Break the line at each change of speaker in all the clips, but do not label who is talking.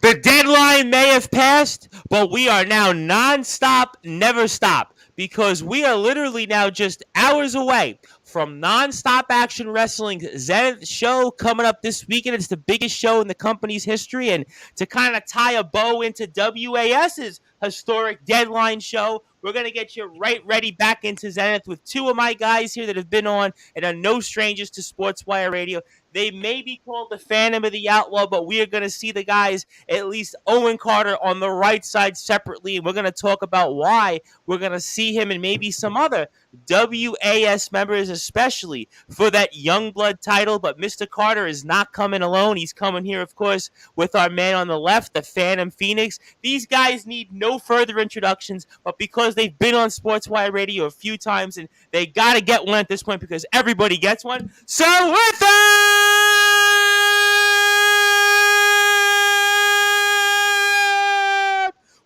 The deadline may have passed, but we are now nonstop, never stop, because we are literally now just hours away from nonstop action wrestling Zenith show coming up this weekend. It's the biggest show in the company's history, and to kind of tie a bow into WAS's historic deadline show, we're going to get you right ready back into Zenith with two of my guys here that have been on and are no strangers to Sportswire Radio. They may be called the Phantom of the Outlaw, but we are going to see the guys, at least Owen Carter, on the right side separately. And we're going to talk about why we're going to see him and maybe some other WAS members, especially for that Youngblood title. But Mr. Carter is not coming alone. He's coming here, of course, with our man on the left, the Phantom Phoenix. These guys need no further introductions, but because they've been on Sportswire Radio a few times and they got to get one at this point because everybody gets one. So with that,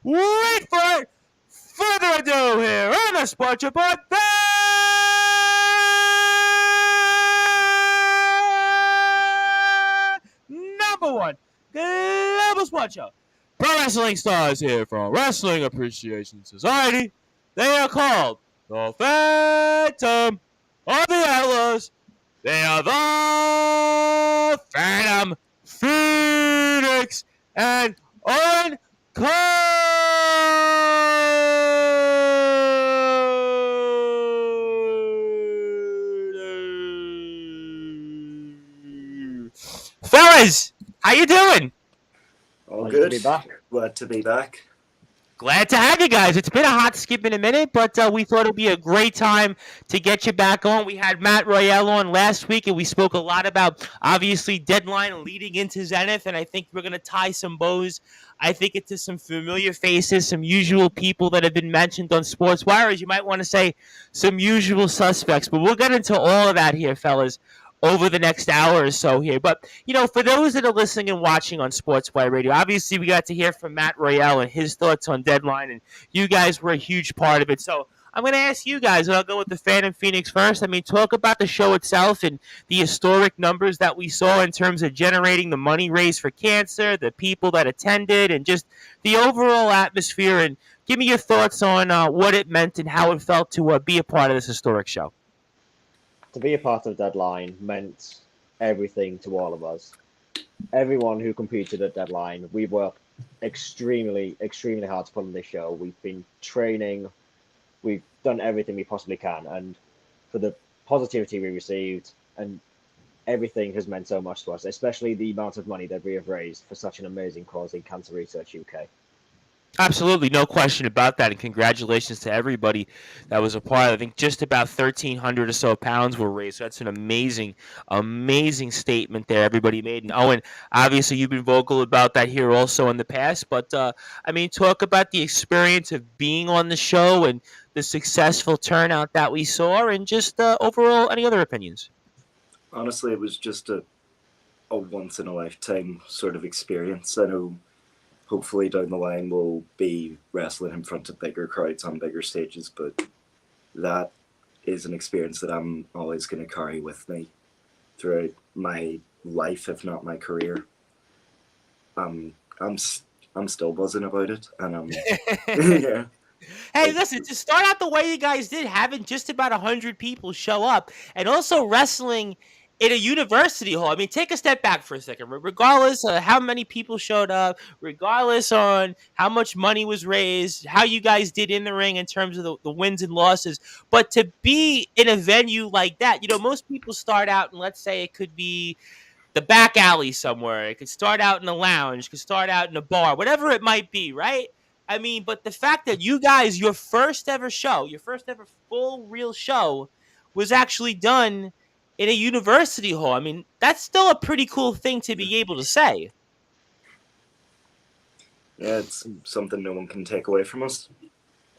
wait for it. Further ado here on the Sports Report. Number one global sports show. Pro wrestling stars here from Wrestling Appreciation Society. They are called the Phantom of the Outlaws. They are the Phantom Phoenix and Owen Fellas, how you doing?
All
Nice
good.
to be back.
Glad to be back.
Glad to have you guys. It's been a hot skip in a minute, but we thought it'd be a great time to get you back on. We had Matt Royale on last week, and we spoke a lot about, obviously, deadline leading into Zenith, and I think we're going to tie some bows, I think, into some familiar faces, some usual people that have been mentioned on Sportswire, as you might want to say, some usual suspects. But we'll get into all of that here, fellas, over the next hour or so here. But, you know, for those that are listening and watching on Sportswire Radio, obviously we got to hear from Matt Royale and his thoughts on Deadline, and you guys were a huge part of it. So I'm going to ask you guys, and I'll go with the Phantom Phoenix first. I mean, talk about the show itself and the historic numbers that we saw in terms of generating the money raised for cancer, the people that attended, and just the overall atmosphere. And give me your thoughts on what it meant and how it felt to be a part of this historic show.
To be a part of Deadline meant everything to all of us. Everyone who competed at Deadline, we worked extremely, extremely hard to put on this show. We've been training, we've done everything we possibly can, and for the positivity we received, and everything has meant so much to us, especially the amount of money that we have raised for such an amazing cause in Cancer Research UK.
Absolutely, no question about that, and congratulations to everybody that was a part. I think just about 1,300 or so pounds were raised. So that's an amazing, amazing statement there everybody made. And Owen, obviously you've been vocal about that here also in the past, but I mean, talk about the experience of being on the show and the successful turnout that we saw, and just overall, any other opinions?
Honestly, it was just a once-in-a-lifetime sort of experience. I know hopefully down the line we'll be wrestling in front of bigger crowds on bigger stages, but that is an experience that I'm always going to carry with me throughout my life, if not my career. I'm still buzzing about it, and yeah.
Hey, listen, to start out the way you guys did, having just about 100 people show up, and also wrestling in a university hall. I mean, take a step back for a second. Regardless of how many people showed up, regardless on how much money was raised, how you guys did in the ring in terms of the wins and losses, but to be in a venue like that, you know, most people start out, and let's say it could be the back alley somewhere. It could start out in a lounge, it could start out in a bar, whatever it might be, right? I mean, but the fact that you guys, your first ever show, your first ever full real show was actually done in a university hall. I mean, that's still a pretty cool thing to be able to say.
Yeah, it's something no one can take away from us.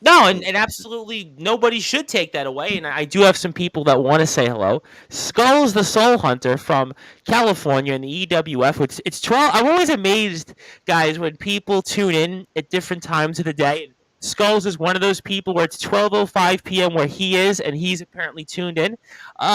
No, and absolutely nobody should take that away. And I do have some people that want to say hello. Skulls the Soul Hunter from California in the EWF. Which it's 12. I'm always amazed, guys, when people tune in at different times of the day. Skulls is one of those people where it's 12:05 p.m. where he is, and he's apparently tuned in.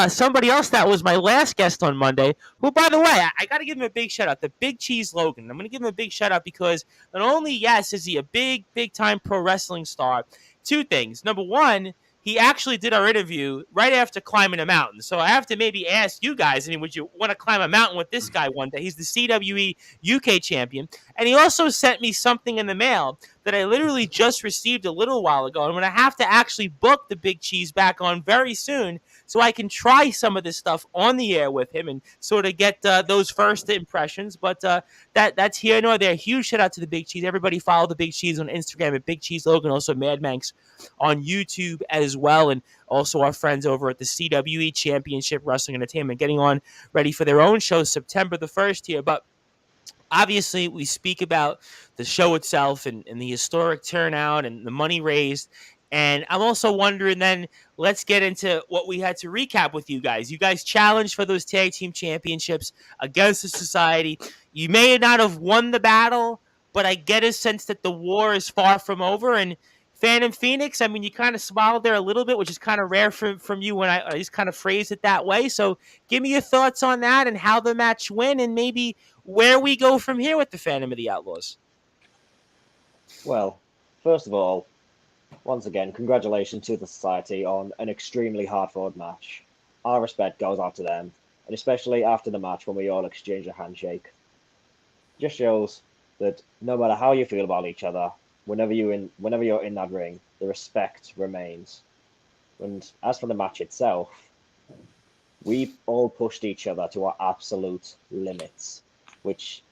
Somebody else that was my last guest on Monday, who, by the way, I got to give him a big shout out, the Big Cheese Logan. I'm going to give him a big shout out because not only, yes, is he a big time pro wrestling star, two things. Number one, he actually did our interview right after climbing a mountain. So I have to maybe ask you guys, I mean, would you want to climb a mountain with this guy one day? He's the CWE UK champion. And he also sent me something in the mail that I literally just received a little while ago. I'm going to have to actually book the Big Cheese back on very soon so I can try some of this stuff on the air with him and sort of get those first impressions. But that's here nor there. Huge shout out to the Big Cheese. Everybody follow the Big Cheese on Instagram at Big Cheese Logan, also Mad Manx on YouTube as well, and also our friends over at the CWE Championship Wrestling Entertainment getting on ready for their own show September the 1st here. But obviously, we speak about the show itself and the historic turnout and the money raised. And I'm also wondering then, let's get into what we had to recap with you guys. You guys challenged for those tag team championships against the society. You may not have won the battle, but I get a sense that the war is far from over. And Phantom Phoenix, I mean, you kind of smiled there a little bit, which is kind of rare from you when I just kind of phrased it that way. So give me your thoughts on that and how the match went and maybe where we go from here with the Phantom of the Outlaws.
Well, first of all, once again, congratulations to the society on an extremely hard-fought match. Our respect goes out to them, and especially after the match when we all exchange a handshake. Just shows that no matter how you feel about each other, whenever you're in that ring, the respect remains. And as for the match itself, we all pushed each other to our absolute limits, which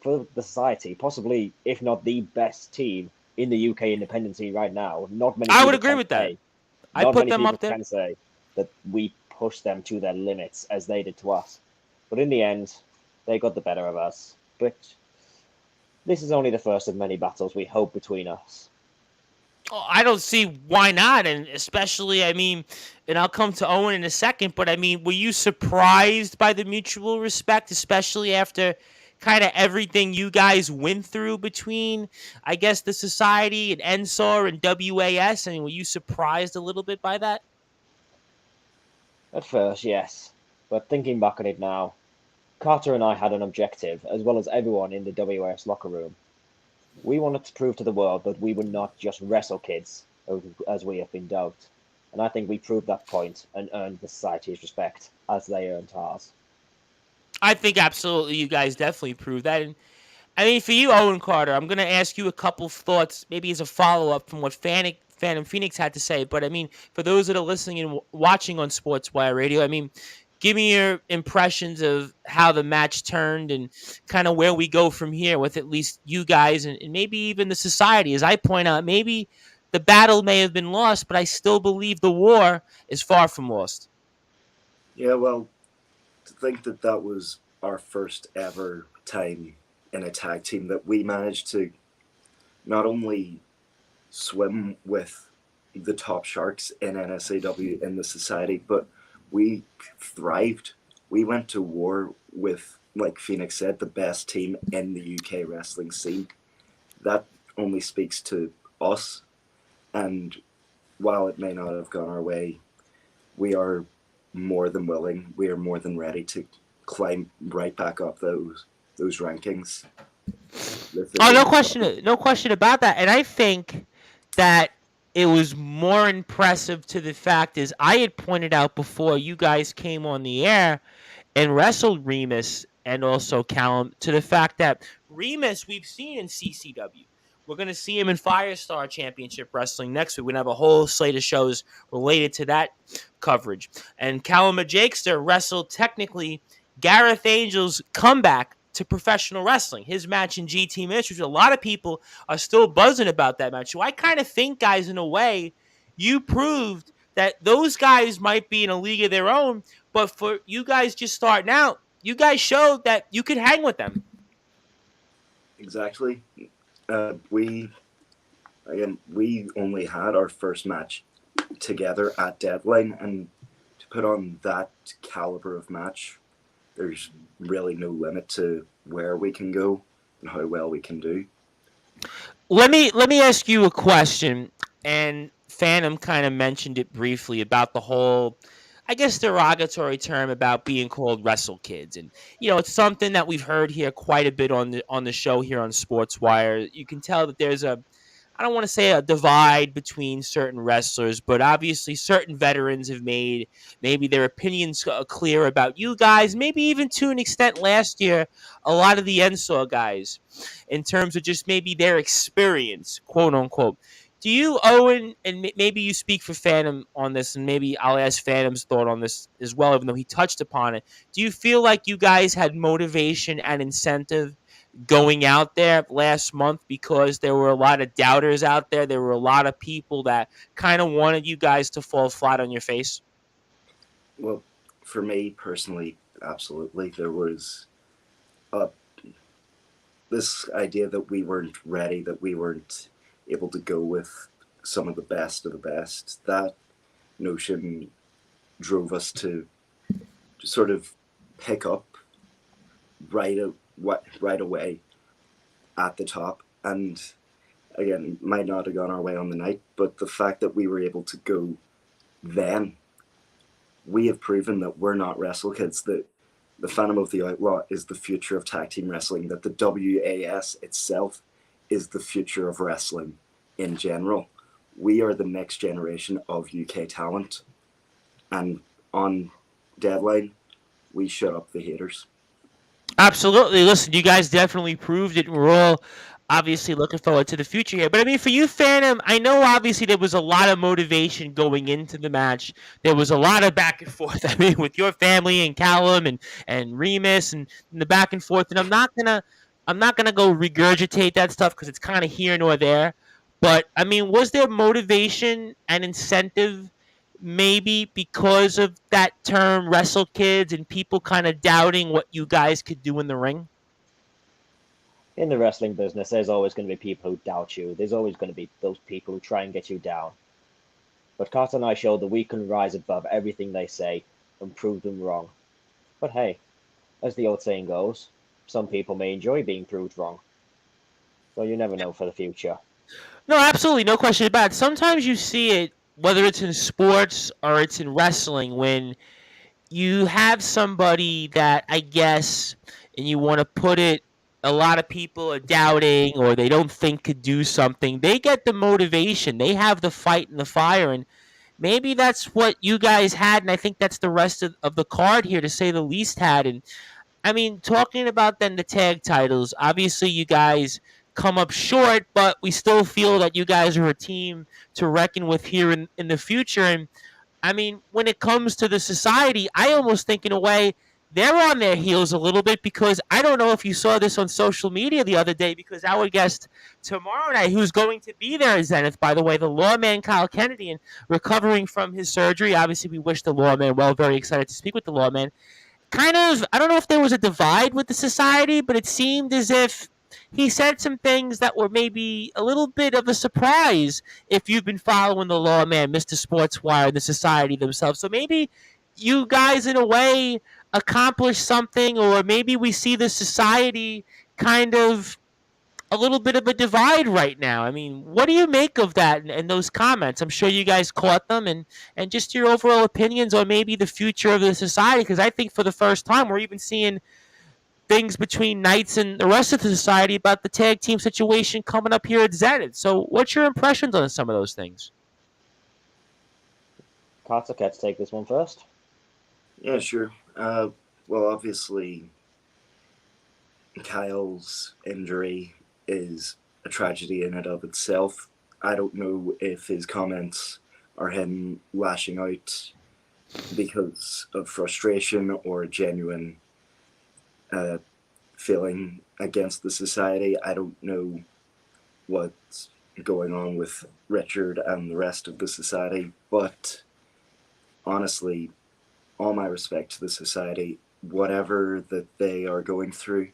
for the society, possibly, if not the best team in the UK independent scene right now, not many.
I would agree with that. I put them up there.
Can say that we pushed them to their limits as they did to us, but in the end, they got the better of us. But this is only the first of many battles we hope between us.
Oh, I don't see why not, and especially, I mean, and I'll come to Owen in a second, but I mean, were you surprised by the mutual respect, especially after kind of everything you guys went through between, I guess, the society and NSOR and WAS? I mean, were you surprised a little bit by that?
At first, yes, but thinking back on it now, Carter and I had an objective, as well as everyone in the WAS locker room. We wanted to prove to the world that we were not just wrestle kids, as we have been dubbed. And I think we proved that point and earned the society's respect, as they earned ours.
I think absolutely you guys definitely proved that. And I mean, for you, Owen Carter, I'm going to ask you a couple thoughts, maybe as a follow-up from what Phantom Phoenix had to say. But I mean, for those that are listening and watching on Sportswire Radio, I mean, give me your impressions of how the match turned and kind of where we go from here with at least you guys and maybe even the society. As I point out, maybe the battle may have been lost, but I still believe the war is far from lost.
Yeah, well, to think that was our first ever time in a tag team that we managed to not only swim with the top sharks in NSAW in the society, but we thrived. We went to war with, like Phoenix said, the best team in the UK wrestling scene. That only speaks to us. And while it may not have gone our way, we are more than willing. We are more than ready to climb right back up those rankings.
Oh, no question about that. And I think that it was more impressive to the fact is I had pointed out before you guys came on the air and wrestled Remus and also Callum to the fact that Remus we've seen in CCW. We're going to see him in Firestar Championship Wrestling next week. We're going to have a whole slate of shows related to that coverage. And Callum Jakester wrestled technically Gareth Angel's comeback to professional wrestling, his match in GT Ministries. A lot of people are still buzzing about that match. So I kind of think, guys, in a way, you proved that those guys might be in a league of their own, but for you guys just starting out, you guys showed that you could hang with them.
Exactly. We only had our first match together at Deadline, and to put on that caliber of match, there's really no limit to where we can go and how well we can do.
let me ask you a question. And Phantom kind of mentioned it briefly about the whole, I guess, derogatory term about being called wrestle kids, and it's something that we've heard here quite a bit on the show here on Sportswire. You can tell that there's a, I don't want to say a divide between certain wrestlers, but obviously certain veterans have made maybe their opinions clear about you guys, maybe even to an extent last year, a lot of the Ensaw guys, in terms of just maybe their experience, quote unquote. Do you, Owen, and maybe you speak for Phantom on this, and maybe I'll ask Phantom's thought on this as well, even though he touched upon it. Do you feel like you guys had motivation and incentive going out there last month because there were a lot of doubters out there? There were a lot of people that kind of wanted you guys to fall flat on your face.
Well, for me personally, absolutely. There was uh, this idea that we weren't ready, that we weren't able to go with some of the best of the best. That notion drove us to sort of pick up right away at the top. And again, might not have gone our way on the night, but the fact that we were able to go then, we have proven that we're not wrestle kids, that the Phantom of the Outlaw is the future of tag team wrestling, that the WAS itself is the future of wrestling in general. We are the next generation of UK talent. And on Deadline, we shut up the haters.
Absolutely. Listen, you guys definitely proved it. We're all obviously looking forward to the future here. But I mean, for you, Phantom, I know obviously there was a lot of motivation going into the match. There was a lot of back and forth. I mean, with your family and Callum and Remus and the back and forth. And I'm not gonna go regurgitate that stuff because it's kind of here nor there. But I mean, was there motivation and incentive maybe because of that term wrestle kids and people kind of doubting what you guys could do in the ring?
In the wrestling business, there's always going to be people who doubt you. There's always going to be those people who try and get you down. But Carter and I showed that we can rise above everything they say and prove them wrong. But hey, as the old saying goes, some people may enjoy being proved wrong. So you never know for the future.
No, absolutely, no question about it. Sometimes you see it, whether it's in sports or it's in wrestling, when you have somebody that I guess, and you want to put it, a lot of people are doubting or they don't think could do something. They get the motivation, they have the fight and the fire, and maybe that's what you guys had, and I think that's the rest of the card here, to say the least, had. And I mean, talking about then the tag titles, obviously you guys come up short, but we still feel that you guys are a team to reckon with here in the future. And I mean, when it comes to the society, I almost think in a way they're on their heels a little bit, because I don't know if you saw this on social media the other day, because our guest tomorrow night, who's going to be there at Zenith, by the way, the lawman Kyle Kennedy, and recovering from his surgery. Obviously, we wish the lawman well, very excited to speak with the lawman. Kind of, I don't know if there was a divide with the society, but it seemed as if he said some things that were maybe a little bit of a surprise if you've been following the lawman, Mr. Sportswire, and the society themselves. So maybe you guys, in a way, accomplished something, or maybe we see the society kind of a little bit of a divide right now. I mean, what do you make of that and those comments? I'm sure you guys caught them, and just your overall opinions on maybe the future of the society, because I think for the first time we're even seeing things between Knights and the rest of the society about the tag team situation coming up here at Zenith. So what's your impressions on some of those things?
Carter, care to take this one first?
Yeah, sure. Well, obviously, Kyle's injury is a tragedy in and of itself. I don't know if his comments are him lashing out because of frustration or genuine feeling against the society. I don't know what's going on with Richard and the rest of the society, but honestly, all my respect to the society, whatever that they are going through,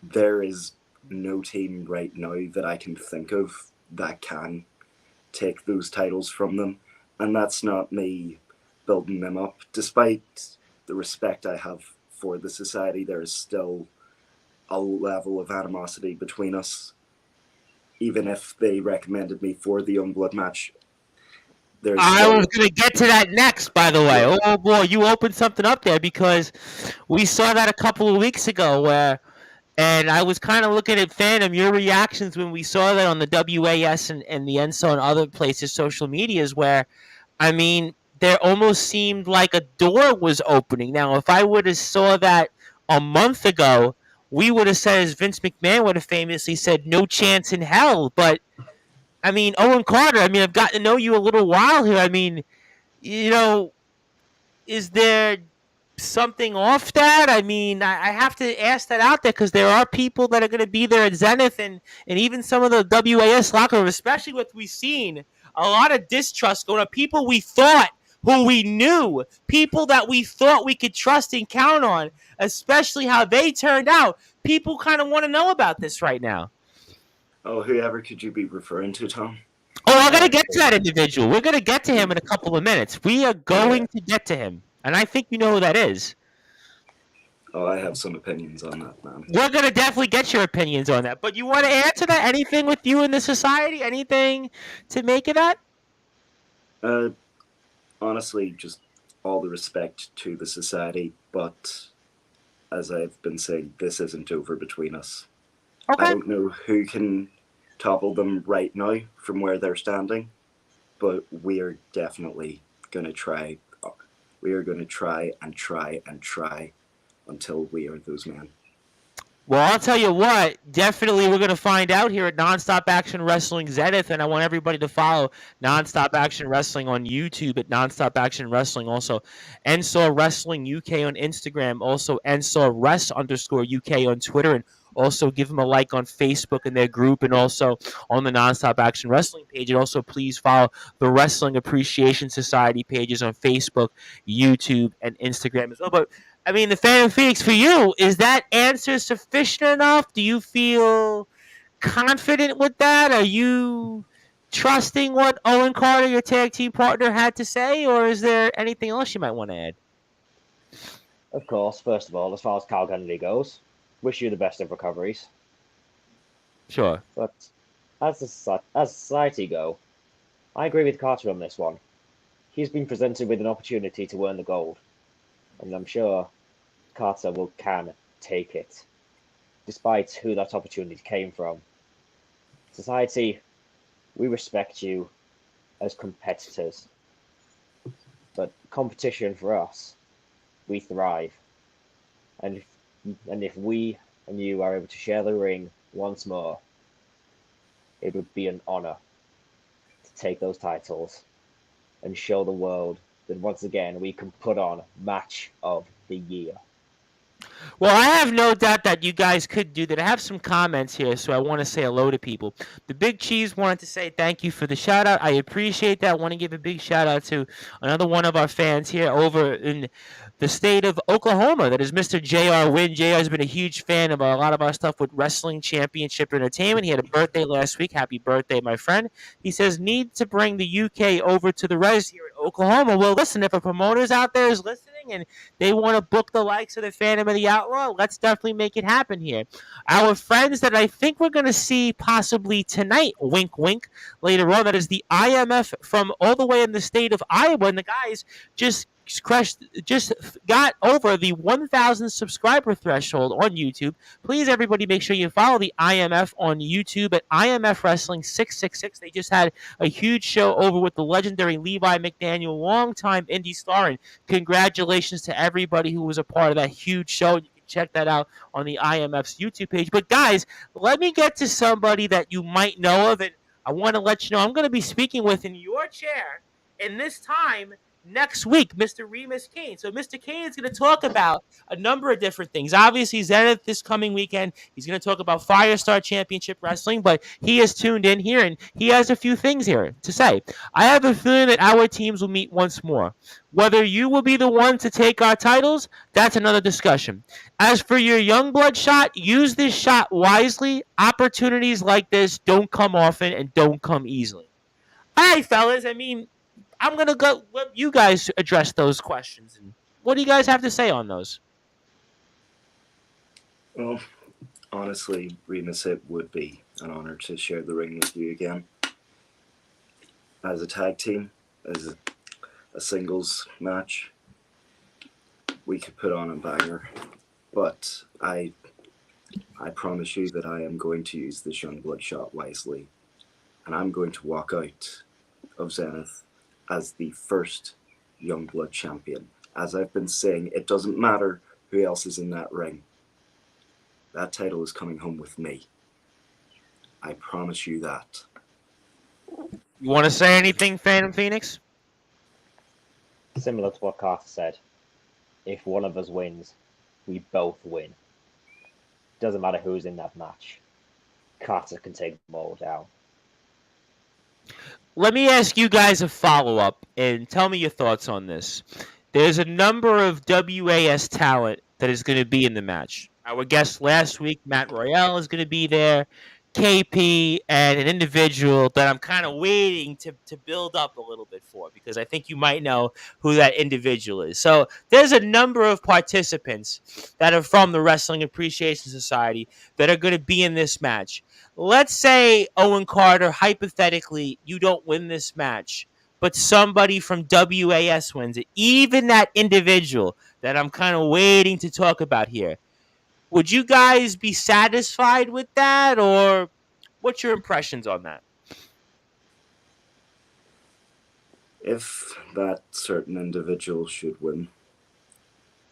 there is no team right now that I can think of that can take those titles from them. And that's not me building them up. Despite the respect I have for the society, there is still a level of animosity between us. even if they recommended me for the Youngblood match, there's
I
still,
was going to get to that next, by the way.
Yeah.
Oh, boy, you opened something up there because we saw that a couple of weeks ago where, and I was kind of looking at Phantom, your reactions when we saw that on the WAS and the ENSO and other places, social medias, where, I mean, there almost seemed like a door was opening. Now, if I would have saw that a month ago, we would have said, as Vince McMahon would have famously said, no chance in hell. But, I mean, Owen Carter, I mean, I've gotten to know you a little while here. I mean, you know, is there something off that? I mean, I have to ask that out there because there are people that are going to be there at Zenith and even some of the WAS locker room, especially what we've seen, a lot of distrust going on. People we thought who we knew, people that we thought we could trust and count on, especially how they turned out. People kind of want to know about this right now.
oh, whoever could you be referring to, Tom?
Oh, I'm going to get to that individual. We're going to get to him in a couple of minutes. We are going to get to him. And I think you know who that is.
Oh, I have some opinions on that, man.
We're going to definitely get your opinions on that. But you want to add to that? Anything with you in the society? Anything to make of that?
Honestly, just all the respect to the society, but as I've been saying, this isn't over between us.
Okay.
I don't know who can topple them right now from where they're standing, but we are definitely going to try. We are going to try and try and try until we are those men.
Well, I'll tell you what, definitely we're going to find out here at Nonstop Action Wrestling Zenith, and I want everybody to follow Nonstop Action Wrestling on YouTube at Nonstop Action Wrestling, also NSAW Wrestling UK on Instagram, also NSAW_Rest_UK on Twitter, and also give them a like on Facebook in their group and also on the Nonstop Action Wrestling page. And also please follow the Wrestling Appreciation Society pages on Facebook, YouTube, and Instagram as well. But I mean, the Phantom Phoenix, for you, is that answer sufficient enough? Do you feel confident with that? Are you trusting what Owen Carter, your tag team partner, had to say? Or is there anything else you might want to add?
Of course, first of all, as far as Carl Kennedy goes, wish you the best of recoveries.
Sure.
But as society go, I agree with Carter on this one. He's been presented with an opportunity to earn the gold, and I'm sure Carter can take it, despite who that opportunity came from. Society, we respect you as competitors, but competition for us, we thrive. And if we and you are able to share the ring once more, it would be an honor to take those titles and show the world that once again we can put on match of the year.
Well, I have no doubt that you guys could do that. I have some comments here, so I want to say hello to people. The Big Cheese wanted to say thank you for the shout-out. I appreciate that. I want to give a big shout-out to another one of our fans here over in the state of Oklahoma. That is Mr. J.R. Wynn. J.R. has been a huge fan of a lot of our stuff with Wrestling Championship Entertainment. He had a birthday last week. Happy birthday, my friend. He says, need to bring the UK over to the res here in Oklahoma. Well, listen, if a promoter's out there is listening and they want to book the likes of the Phantom of the Outlaw, let's definitely make it happen here. Our friends that I think we're going to see possibly tonight, wink, wink, later on, that is the IMF from all the way in the state of Iowa, and the guys just got over the 1,000 subscriber threshold on YouTube. Please, everybody, make sure you follow the IMF on YouTube at IMF Wrestling 666. They just had a huge show over with the legendary Levi McDaniel, longtime indie star, and congratulations to everybody who was a part of that huge show. You can check that out on the IMF's YouTube page. But guys, let me get to somebody that you might know of, and I want to let you know I'm going to be speaking with in your chair, and this time next week, Mr. Remus Kane. So Mr. Kane is going to talk about a number of different things. Obviously, Zenith this coming weekend. He's going to talk about Firestar Championship Wrestling, but he has tuned in here, and he has a few things here to say. I have a feeling that our teams will meet once more. Whether you will be the one to take our titles, that's another discussion. As for your young blood shot, use this shot wisely. Opportunities like this don't come often and don't come easily. All right, fellas. I mean, I'm going to let you guys address those questions. And what do you guys have to say on those?
Well, Honestly, Remus, it would be an honor to share the ring with you again. As a tag team, as a singles match, we could put on a banger. But I promise you that I am going to use this young blood shot wisely. And I'm going to walk out of Zenith as the first young blood champion. As I've been saying, it doesn't matter who else is in that ring. That title is coming home with me. I promise you that.
You want to say anything, Phantom Phoenix?
Similar to what Carter said, if one of us wins, we both win. Doesn't matter who's in that match. Carter can take them all down.
Let me ask you guys a follow-up and tell me your thoughts on this. There's a number of WAS talent that is going to be in the match. Our guest last week, Matt Royale, is going to be there. KP and an individual that I'm kind of waiting to build up a little bit for, because I think you might know who that individual is. So there's a number of participants that are from the Wrestling Appreciation Society that are going to be in this match. Let's say, Owen Carter, hypothetically, you don't win this match, but somebody from WAS wins it. Even that individual that I'm kind of waiting to talk about here. Would you guys be satisfied with that, or what's your impressions on that?
If that certain individual should win,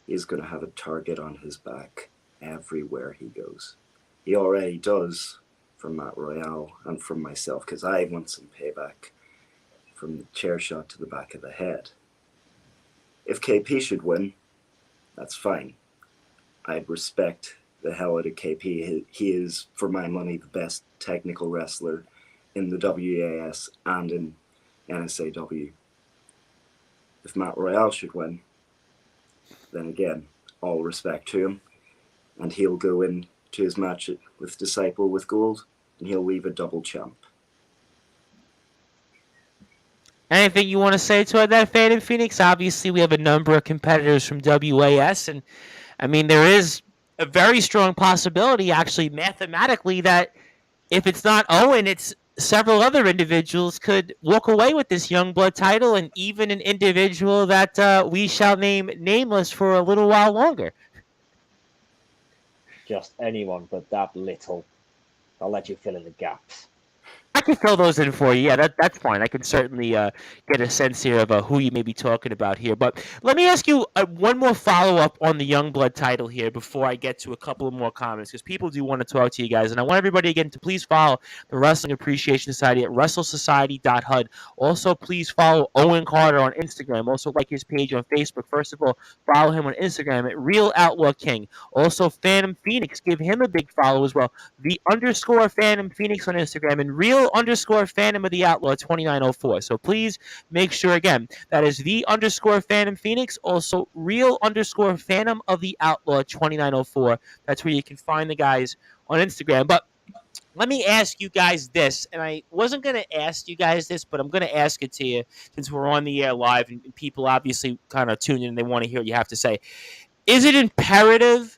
he's going to have a target on his back everywhere he goes. He already does from Matt Royale and from myself, because I want some payback from the chair shot to the back of the head. If KP should win, that's fine. I'd respect the hell out of KP. He is, for my money, the best technical wrestler in the WAS and in NSAW. If Matt Royale should win, then again, all respect to him. And he'll go into his match with Disciple with gold, and he'll leave a double champ.
Anything you want to say to that, Phantom Phoenix? Obviously, we have a number of competitors from WAS, and I mean, there is a very strong possibility, actually, mathematically, that if it's not Owen, it's several other individuals could walk away with this young blood title, and even an individual that we shall name nameless for a little while longer.
Just anyone but that little. I'll let you fill in the gaps.
I can fill those in for you. Yeah, that's fine. I can certainly get a sense here of who you may be talking about here. But let me ask you one more follow-up on the Youngblood title here before I get to a couple of more comments, because people do want to talk to you guys. And I want everybody, again, to please follow the Wrestling Appreciation Society at WrestleSociety.hud. Also, please follow Owen Carter on Instagram. Also, like his page on Facebook. First of all, follow him on Instagram at Real Outlaw King. Also, Phantom Phoenix, give him a big follow as well. The _Phantom Phoenix on Instagram, and Real_Phantom of the Outlaw 2904. So please make sure, again, that is the _Phantom Phoenix, also Real_Phantom of the Outlaw 2904. That's where you can find the guys on Instagram. But let me ask you guys this, and I wasn't going to ask you guys this, but I'm going to ask it to you since we're on the air live, and people obviously kind of tune in and they want to hear what you have to say. Is it imperative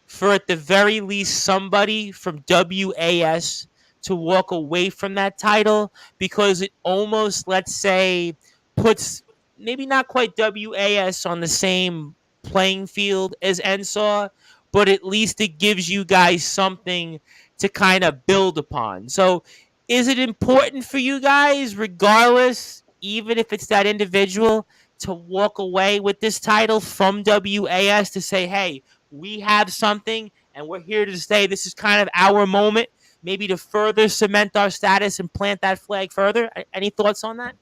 for, at the very least, somebody from WAS to walk away from that title, because it almost, let's say, puts maybe not quite WAS on the same playing field as NSAW, but at least it gives you guys something to kind of build upon. So is it important for you guys, regardless, even if it's that individual, to walk away with this title from WAS to say, hey, we have something and we're here to stay. This is kind of our moment, maybe to further cement our status and plant that flag further? Any thoughts on that?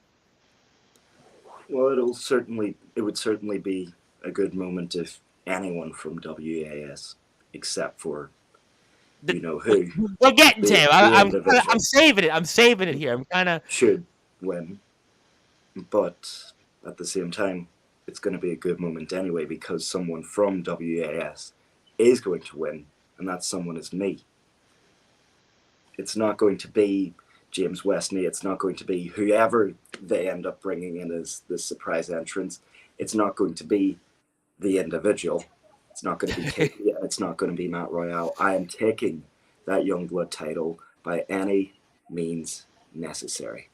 Well, it would certainly be a good moment if anyone from WAS, except for, you know who.
We're getting to him. I'm saving it. I'm saving it here. I'm kind of
should win, but at the same time, it's going to be a good moment anyway, because someone from WAS is going to win, and that someone is me. It's not going to be James Westney. It's not going to be whoever they end up bringing in as the surprise entrance. It's not going to be the individual. It's not going to be KP. it's not going to be Matt Royale. I am taking that Youngblood title by any means necessary.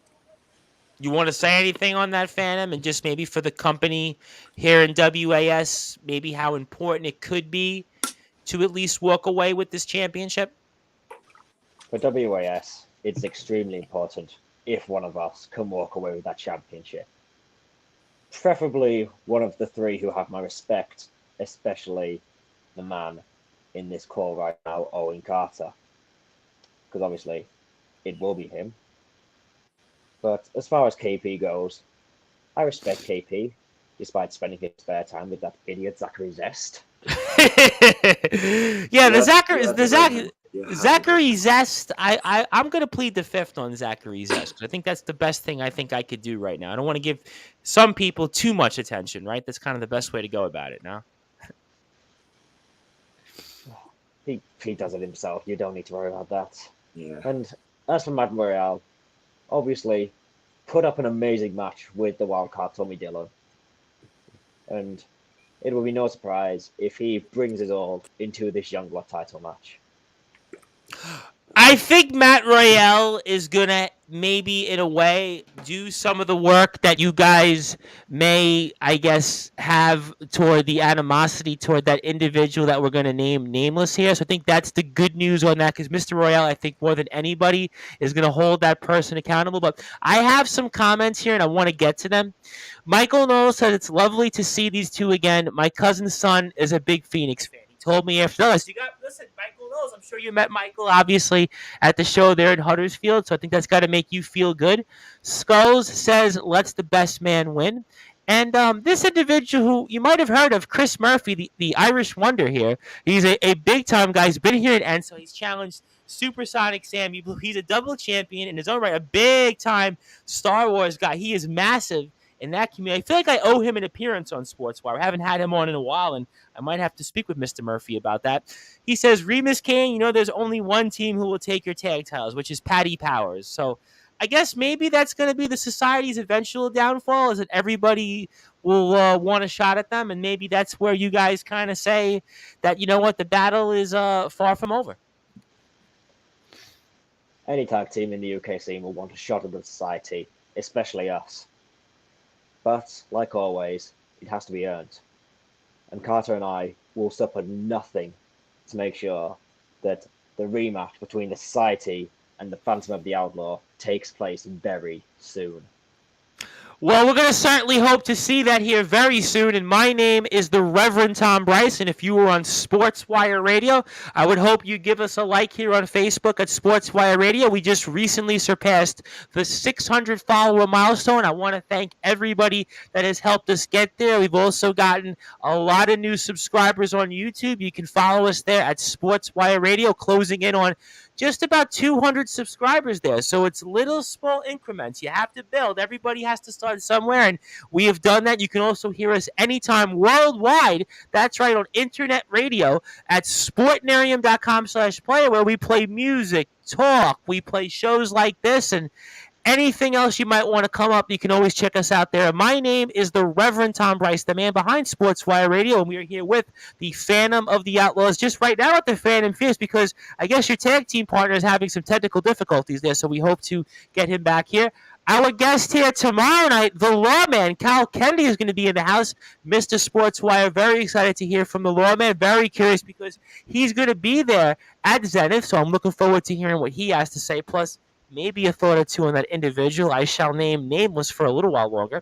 You want to say anything on that, Phantom, and just maybe for the company here in WAS, maybe how important it could be to at least walk away with this championship?
For WAS, it's extremely important if one of us can walk away with that championship. Preferably one of the three who have my respect, especially the man in this call right now, Owen Carter. Because obviously, it will be him. But as far as KP goes, I respect KP, despite spending his spare time with that idiot Zachary Zest.
Zachary Zest. I'm gonna plead the fifth on Zachary Zest. I think that's the best thing I think I could do right now. I don't want to give some people too much attention, right? That's kind of the best way to go about it now.
He does it himself. You don't need to worry about that.
Yeah.
And as for Matt Royale, obviously put up an amazing match with the wildcard Tommy Dillon. And it will be no surprise if he brings it all into this Youngblood title match.
I think Matt Royale is going to maybe, in a way, do some of the work that you guys may, I guess, have toward the animosity toward that individual that we're going to name nameless here. So I think that's the good news on that, because Mr. Royale, I think more than anybody, is going to hold that person accountable. But I have some comments here, and I want to get to them. Michael Knowles said, it's lovely to see these two again. My cousin's son is a big Phoenix fan. Told me after this. Listen, Michael knows. I'm sure you met Michael, obviously, at the show there in Huddersfield, so I think that's got to make you feel good. Skulls says, let's the best man win. And this individual who you might have heard of, Chris Murphy, the Irish Wonder here, he's a big-time guy. He's been here at Enso. He's challenged Supersonic Sammy Blue. He's a double champion in his own right, a big-time Star Wars guy. He is massive in that community. I feel like I owe him an appearance on Sportswire. I haven't had him on in a while, and I might have to speak with Mr. Murphy about that. He says, Remus Kane, there's only one team who will take your tag titles, which is Paddy Powers. So I guess maybe that's going to be the society's eventual downfall, is that everybody will want a shot at them, and maybe that's where you guys kind of say that, the battle is far from over.
Any tag team in the UK scene will want a shot at the society, especially us. But, like always, it has to be earned. And Carter and I will suffer nothing to make sure that the rematch between the Society and the Phantom of the Outlaw takes place very soon.
Well, we're going to certainly hope to see that here very soon. And my name is the Reverend Tom Bryce. And if you were on Sportswire Radio, I would hope you give us a like here on Facebook at Sportswire Radio. We just recently surpassed the 600 follower milestone. I want to thank everybody that has helped us get there. We've also gotten a lot of new subscribers on YouTube. You can follow us there at Sportswire Radio, closing in on just about 200 subscribers there. So it's little small increments. You have to build. Everybody has to start somewhere, and we have done that. You can also hear us anytime worldwide. That's right, on internet radio at sportnarium.com/player, where we play music, talk. We play shows like this, and anything else you might want to come up, you can always check us out there. My name is the Reverend Tom Bryce, the man behind Sportswire Radio, and we are here with the Phantom of the Outlaws, just right now at the Phantom Fierce, because I guess your tag team partner is having some technical difficulties there, so we hope to get him back here. Our guest here tomorrow night, the Lawman, Kyle Kennedy, is going to be in the house. Mr. Sportswire, very excited to hear from the Lawman, very curious because he's going to be there at Zenith, so I'm looking forward to hearing what he has to say, plus maybe a thought or two on that individual I shall name nameless for a little while longer.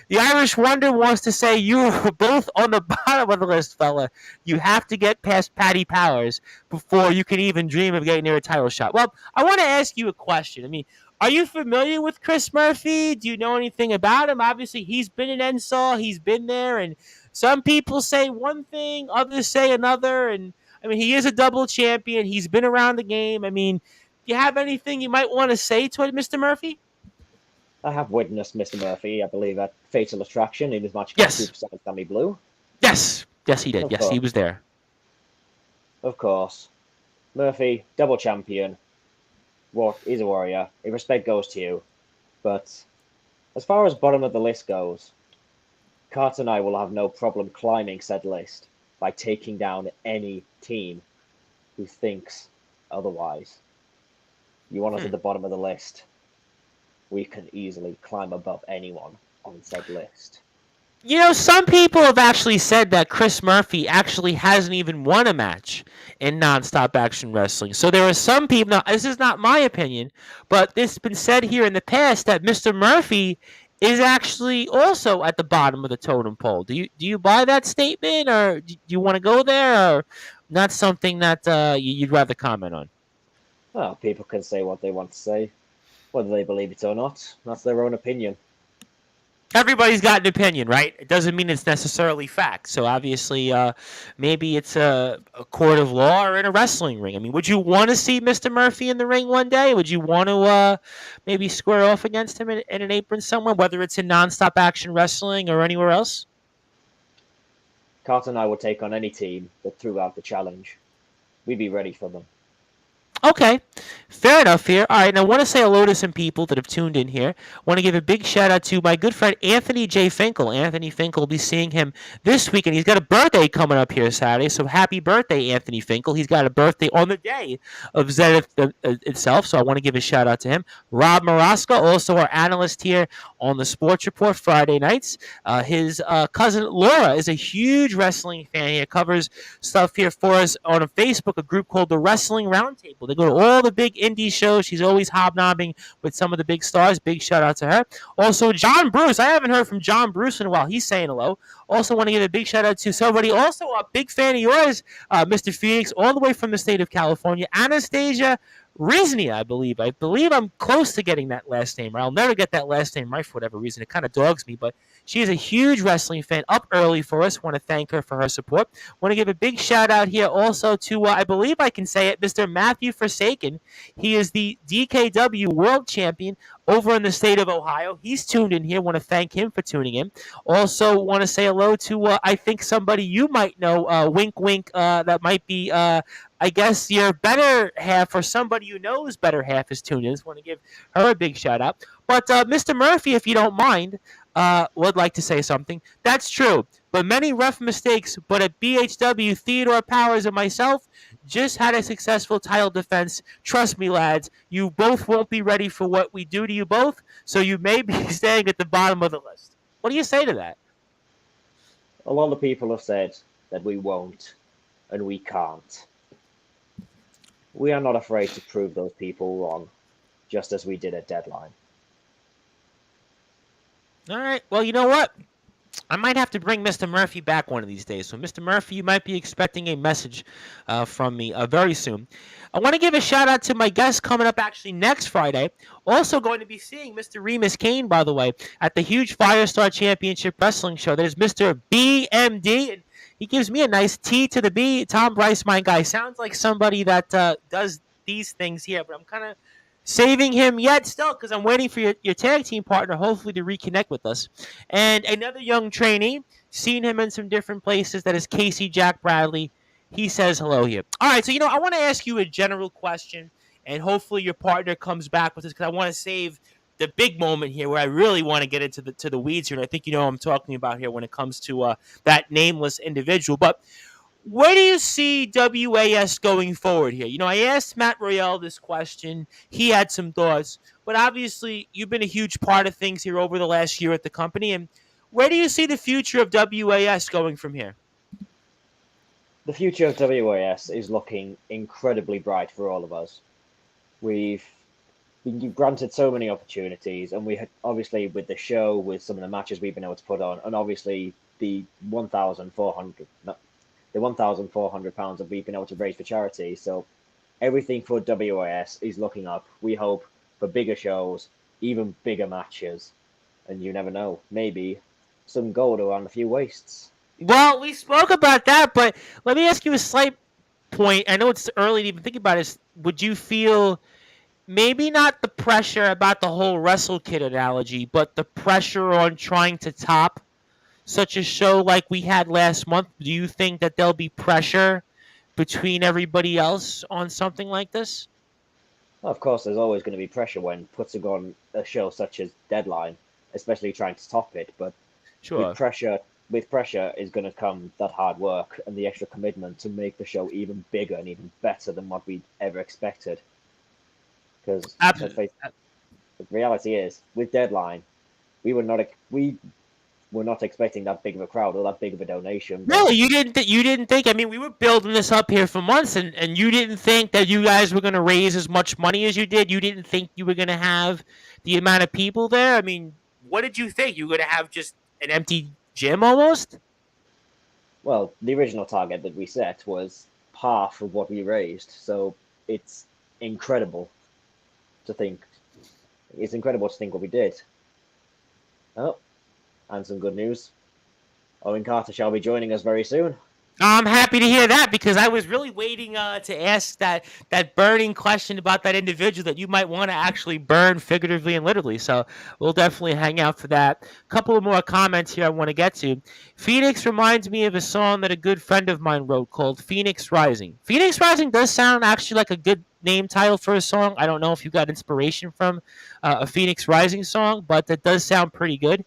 The Irish Wonder wants to say you are both on the bottom of the list, fella. You have to get past Paddy Powers before you can even dream of getting near a title shot. Well, I want to ask you a question. I mean, are you familiar with Chris Murphy? Do you know anything about him? Obviously, he's been in Ensaw. He's been there, and some people say one thing, others say another. And I mean, he is a double champion. He's been around the game. I mean, do you have anything you might want to say to it, Mr. Murphy?
I have witnessed Mr. Murphy, I believe, at Fatal Attraction in his match against Supersonic Sammy Blue.
Yes, he did. Yes, he was there.
Of course. Murphy, double champion. Is a warrior. Respect goes to you. But as far as bottom of the list goes, Carter and I will have no problem climbing said list. by taking down any team who thinks otherwise. You want us at the bottom of the list, we can easily climb above anyone on said list.
You know, some people have actually said that Chris Murphy actually hasn't even won a match in nonstop action wrestling. So there are some people, now this is not my opinion, but this has been said here in the past that Mr. Murphy is actually also at the bottom of the totem pole. Do you buy that statement, or do you want to go there, or not something that you'd rather comment on?
Well, people can say what they want to say, whether they believe it or not. That's their own opinion.
Everybody's got an opinion, right? It doesn't mean it's necessarily fact. So obviously, maybe it's a court of law or in a wrestling ring. I mean, would you want to see Mr. Murphy in the ring one day? Would you want to maybe square off against him in an apron somewhere, whether it's in nonstop action wrestling or anywhere else?
Carter and I would take on any team that threw out the challenge. We'd be ready for them.
Okay, fair enough here. All right, and I want to say hello to some people that have tuned in here. I want to give a big shout out to my good friend Anthony J. Finkel. Anthony Finkel will be seeing him this week, and he's got a birthday coming up here Saturday, so happy birthday, Anthony Finkel. He's got a birthday on the day of Zenith itself, so I want to give a shout out to him. Rob Maraska, also our analyst here on the Sports Report Friday nights. His cousin Laura is a huge wrestling fan here, covers stuff here for us on a Facebook, a group called the Wrestling Roundtable. They go to all the big indie shows. She's always hobnobbing with some of the big stars. Big shout out to her. Also, John Bruce. I haven't heard from John Bruce in a while. He's saying hello. Also, want to give a big shout out to somebody, also a big fan of yours, Mr. Phoenix, all the way from the state of California, Anastasia Riznia, I believe. I believe I'm close to getting that last name right. I'll never get that last name right for whatever reason. It kind of dogs me, but she is a huge wrestling fan, up early for us. Want to thank her for her support. Want to give a big shout out here also to, I believe I can say it, Mr. Matthew Forsaken. He is the DKW World Champion over in the state of Ohio. He's tuned in here. Want to thank him for tuning in. Also want to say hello to, I think somebody you might know, wink, wink, that might be, I guess your better half or somebody you know's better half is tuned in. Just want to give her a big shout out. But Mr. Murphy, if you don't mind, would like to say something. That's true. But many rough mistakes. But at BHW, Theodore Powers and myself just had a successful title defense. Trust me, lads, you both won't be ready for what we do to you both, so you may be staying at the bottom of the list. What do you say to that?
A lot of people have said that we won't and we can't. We are not afraid to prove those people wrong, just as we did at Deadline.
All right. Well, you know what? I might have to bring Mr. Murphy back one of these days. So, Mr. Murphy, you might be expecting a message from me very soon. I want to give a shout out to my guest coming up actually next Friday. Also going to be seeing Mr. Remus Kane, by the way, at the huge Firestar Championship Wrestling Show. There's Mr. BMD, and he gives me a nice T to the B. Tom Bryce, my guy. Sounds like somebody that does these things here, but I'm kind of saving him yet still because I'm waiting for your tag team partner hopefully to reconnect with us. And another young trainee, seen him in some different places, that is Casey Jack Bradley. He says hello here. All right, so I want to ask you a general question, and hopefully your partner comes back with us because I want to save the big moment here where I really want to get into the weeds here, and I think what I'm talking about here when it comes to that nameless individual. But where do you see WAS going forward here? I asked Matt Royale this question. He had some thoughts, but obviously you've been a huge part of things here over the last year at the company. And where do you see the future of WAS going from here?
The future of WAS is looking incredibly bright for all of us. We've been granted so many opportunities, and we had, obviously, with the show, with some of the matches we've been able to put on, and obviously the 1,400 pounds that we've been able to raise for charity. So everything for WAS is looking up. We hope for bigger shows, even bigger matches, and you never know, maybe some gold around a few waists.
Well, we spoke about that, but let me ask you a slight point. I know it's early to even think about it. Would you feel maybe not the pressure about the whole Wrestle Kid analogy, but the pressure on trying to top such a show like we had last month? Do you think that there'll be pressure between everybody else on something like this?
Well, of course, there's always going to be pressure when putting on a show such as Deadline, especially trying to top it. But
sure,
with pressure with pressure is going to come that hard work and the extra commitment to make the show even bigger and even better than what we'd ever expected. Because
Absolutely.
the reality is, with Deadline, we were not expecting that big of a crowd or that big of a donation. But
No, you didn't. You didn't think. I mean, we were building this up here for months, and you didn't think that you guys were going to raise as much money as you did. You didn't think you were going to have the amount of people there. I mean, what did you think? You were going to have just an empty gym almost?
well, the original target that we set was half of what we raised, so it's incredible to think. It's incredible to think what we did. Oh, and some good news. Owen Carter shall be joining us very soon.
I'm happy to hear that because I was really waiting to ask that burning question about that individual that you might want to actually burn figuratively and literally. So we'll definitely hang out for that. A couple of more comments here I want to get to. Phoenix reminds me of a song that a good friend of mine wrote called Phoenix Rising. Phoenix Rising does sound actually like a good name title for a song. I don't know if you got inspiration from a Phoenix Rising song, but that does sound pretty good.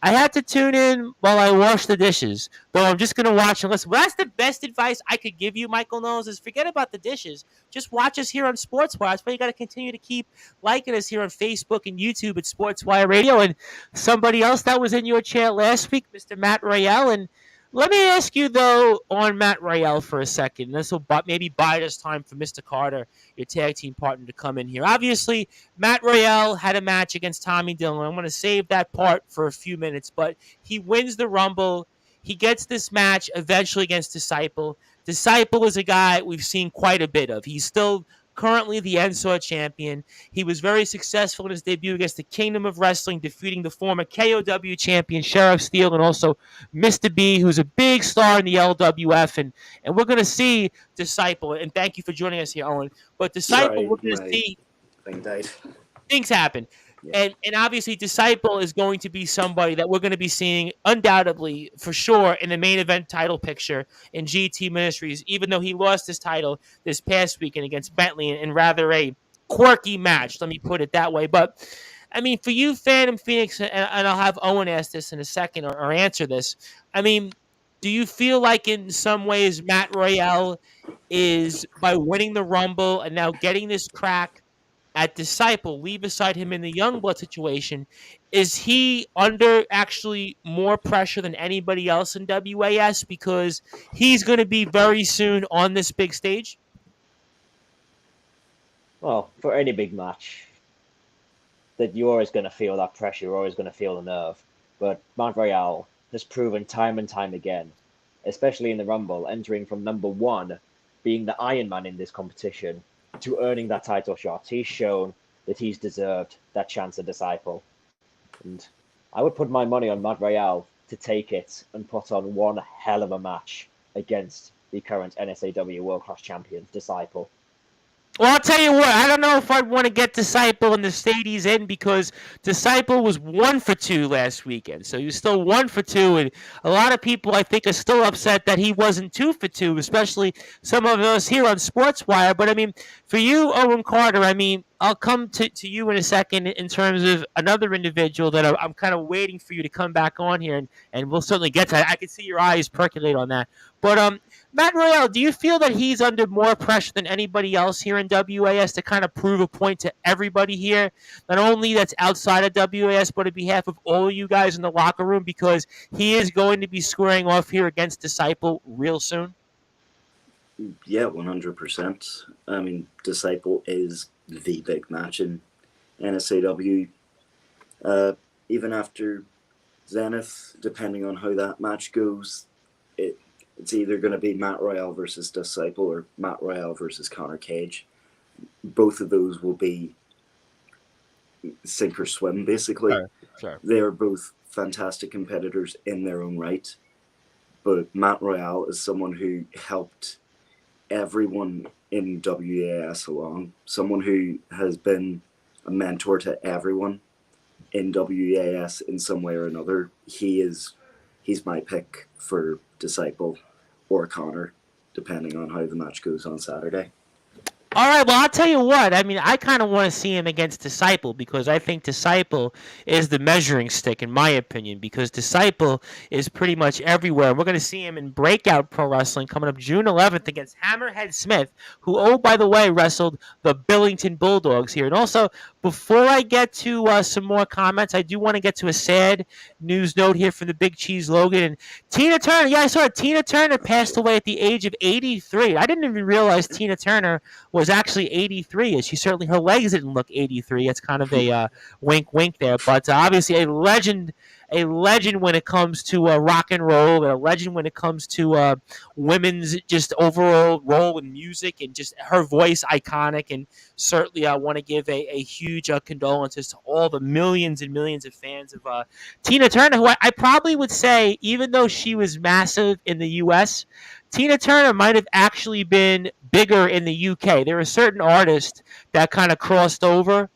I had to tune in while I wash the dishes, though I'm just going to watch and listen. Well, that's the best advice I could give you, Michael Knowles, is forget about the dishes. Just watch us here on Sportswire. That's why you got to continue to keep liking us here on Facebook and YouTube at Sportswire Radio. And somebody else that was in your chair last week, Mr. Matt Royale. And let me ask you, though, on Matt Royale for a second. This will maybe buy us time for Mr. Carter, your tag team partner, to come in here. Obviously, Matt Royale had a match against Tommy Dillon. I'm going to save that part for a few minutes, but he wins the Rumble. He gets this match eventually against Disciple. Disciple is a guy we've seen quite a bit of. He's still currently the NSOR champion. He was very successful in his debut against the Kingdom of Wrestling, defeating the former KOW champion Sheriff Steele and also Mr. B, who's a big star in the LWF. And we're going to see Disciple, and thank you for joining us here, Owen. But Disciple,
Sorry,
we're going to
my
see
thing died.
things happen.
Yeah.
And obviously, Disciple is going to be somebody that we're going to be seeing undoubtedly, for sure, in the main event title picture in GT Ministries, even though he lost his title this past weekend against Bentley in rather a quirky match, let me put it that way. But, I mean, for you, Phantom Phoenix, and I'll have Owen ask this in a second or answer this, I mean, do you feel like in some ways Matt Royale is, by winning the Rumble and now getting this crack at Disciple, leave aside him in the Youngblood situation, is he under actually more pressure than anybody else in WAS because he's going to be very soon on this big stage?
Well, for any big match, that you're always going to feel that pressure, you're always going to feel the nerve. But Matt Royale has proven time and time again, especially in the Rumble, entering from number one, being the Iron Man in this competition, to earning that title shot. He's shown that he's deserved that chance at Disciple. And I would put my money on Matt Royale to take it and put on one hell of a match against the current NSAW World Class Champion, Disciple.
Well, I'll tell you what, I don't know if I'd want to get Disciple in the state he's in because Disciple was 1 for 2 last weekend. So he was still 1 for 2. And a lot of people, I think, are still upset that he wasn't 2 for 2, especially some of us here on Sportswire. But, I mean, for you, Owen Carter, I mean, I'll come to you in a second in terms of another individual that I'm kind of waiting for you to come back on here, and we'll certainly get to that. I can see your eyes percolate on that. But Matt Royale, do you feel that he's under more pressure than anybody else here in WAS to kind of prove a point to everybody here, not only that's outside of WAS, but on behalf of all of you guys in the locker room, because he is going to be squaring off here against Disciple real soon?
Yeah, 100%. I mean, Disciple is the big match in NSAW. Even after Zenith, depending on how that match goes, it's either going to be Matt Royale versus Disciple or Matt Royale versus Connor Cage. Both of those will be sink or swim, basically.
Sure.
They are both fantastic competitors in their own right. But Matt Royale is someone who helped everyone in WAS along, someone who has been a mentor to everyone in WAS in some way or another. He's my pick for Disciple or Connor, depending on how the match goes on Saturday.
All right, well, I'll tell you what. I mean, I kind of want to see him against Disciple because I think Disciple is the measuring stick, in my opinion, because Disciple is pretty much everywhere. We're going to see him in Breakout Pro Wrestling coming up June 11th against Hammerhead Smith, who, oh, by the way, wrestled the Billington Bulldogs here. And also, before I get to some more comments, I do want to get to a sad news note here from the Big Cheese Logan. And Tina Turner, yeah, I saw it. Tina Turner passed away at the age of 83. I didn't even realize Tina Turner was actually 83. She certainly, her legs didn't look 83. It's kind of a wink, wink there. But obviously a legend when it comes to rock and roll, and a legend when it comes to women's just overall role in music, and just her voice iconic. And certainly, I want to give a huge condolences to all the millions and millions of fans of Tina Turner, who I probably would say, even though she was massive in the U.S., Tina Turner might have actually been bigger in the UK. There are certain artists that kind of crossed over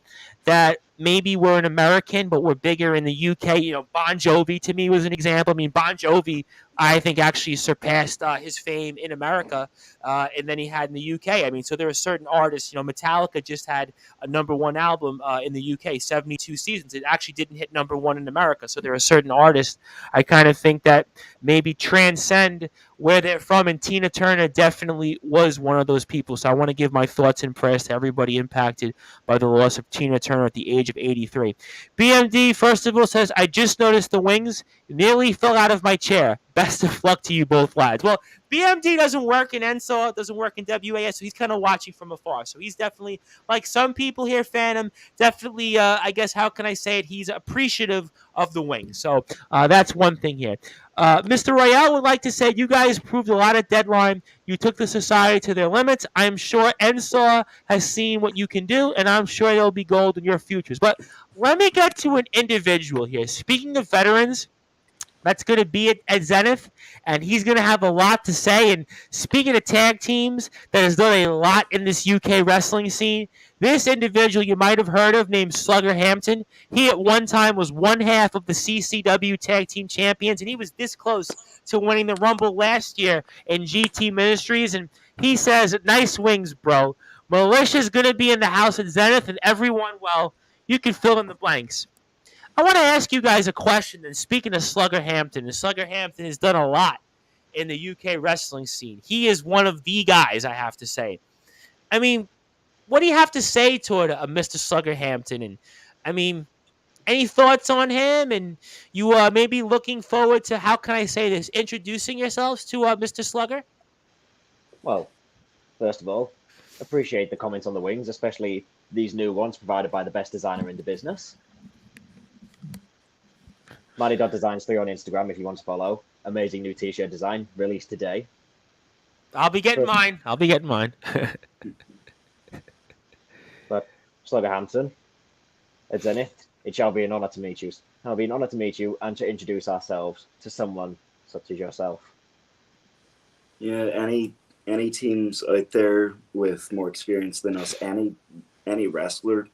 that maybe were an American but were bigger in the UK. You know, Bon Jovi to me was an example. I mean, Bon Jovi, I think, actually surpassed his fame in America, and then he had in the UK. I mean, so there are certain artists. You know, Metallica just had a #1 album in the UK, 72 seasons. It actually didn't hit #1 in America. So there are certain artists I kind of think that maybe transcend where they're from, and Tina Turner definitely was one of those people. So I want to give my thoughts and prayers to everybody impacted by the loss of Tina Turner at the age of 83. BMD, first of all, says, I just noticed the wings nearly fell out of my chair. Best of luck to you both, lads. Well, BMD doesn't work in NSAW, doesn't work in WAS, so he's kind of watching from afar. So he's definitely, like some people here, Phantom, definitely, I guess, how can I say it? He's appreciative of the wings. So that's one thing here. Mr. Royale would like to say you guys proved a lot of deadline. You took the society to their limits. I'm sure NSAW has seen what you can do, and I'm sure there'll be gold in your futures. But let me get to an individual here. Speaking of veterans, that's going to be at Zenith, and he's going to have a lot to say. And speaking of tag teams, that has done a lot in this UK wrestling scene. This individual you might have heard of, named Slugger Hampton, he at one time was one half of the CCW Tag Team Champions, and he was this close to winning the Rumble last year in GT Ministries. And he says, nice wings, bro. Militia's going to be in the house at Zenith, and everyone, well, you can fill in the blanks. I want to ask you guys a question. And speaking of Slugger Hampton, and Slugger Hampton has done a lot in the UK wrestling scene. He is one of the guys, I have to say. I mean, what do you have to say toward Mr. Slugger Hampton? And I mean, any thoughts on him? And you maybe looking forward to, how can I say this, introducing yourselves to Mr. Slugger?
Well, first of all, appreciate the comments on the wings, especially these new ones provided by the best designer in the business. Maddie.designs3 on Instagram if you want to follow. Amazing new t-shirt design released today.
I'll be getting mine.
But Slugger Hampton at Zenith, it shall be an honor to meet you. It'll be an honor to meet you and to introduce ourselves to someone such as yourself.
Yeah, any teams out there with more experience than us, any wrestler,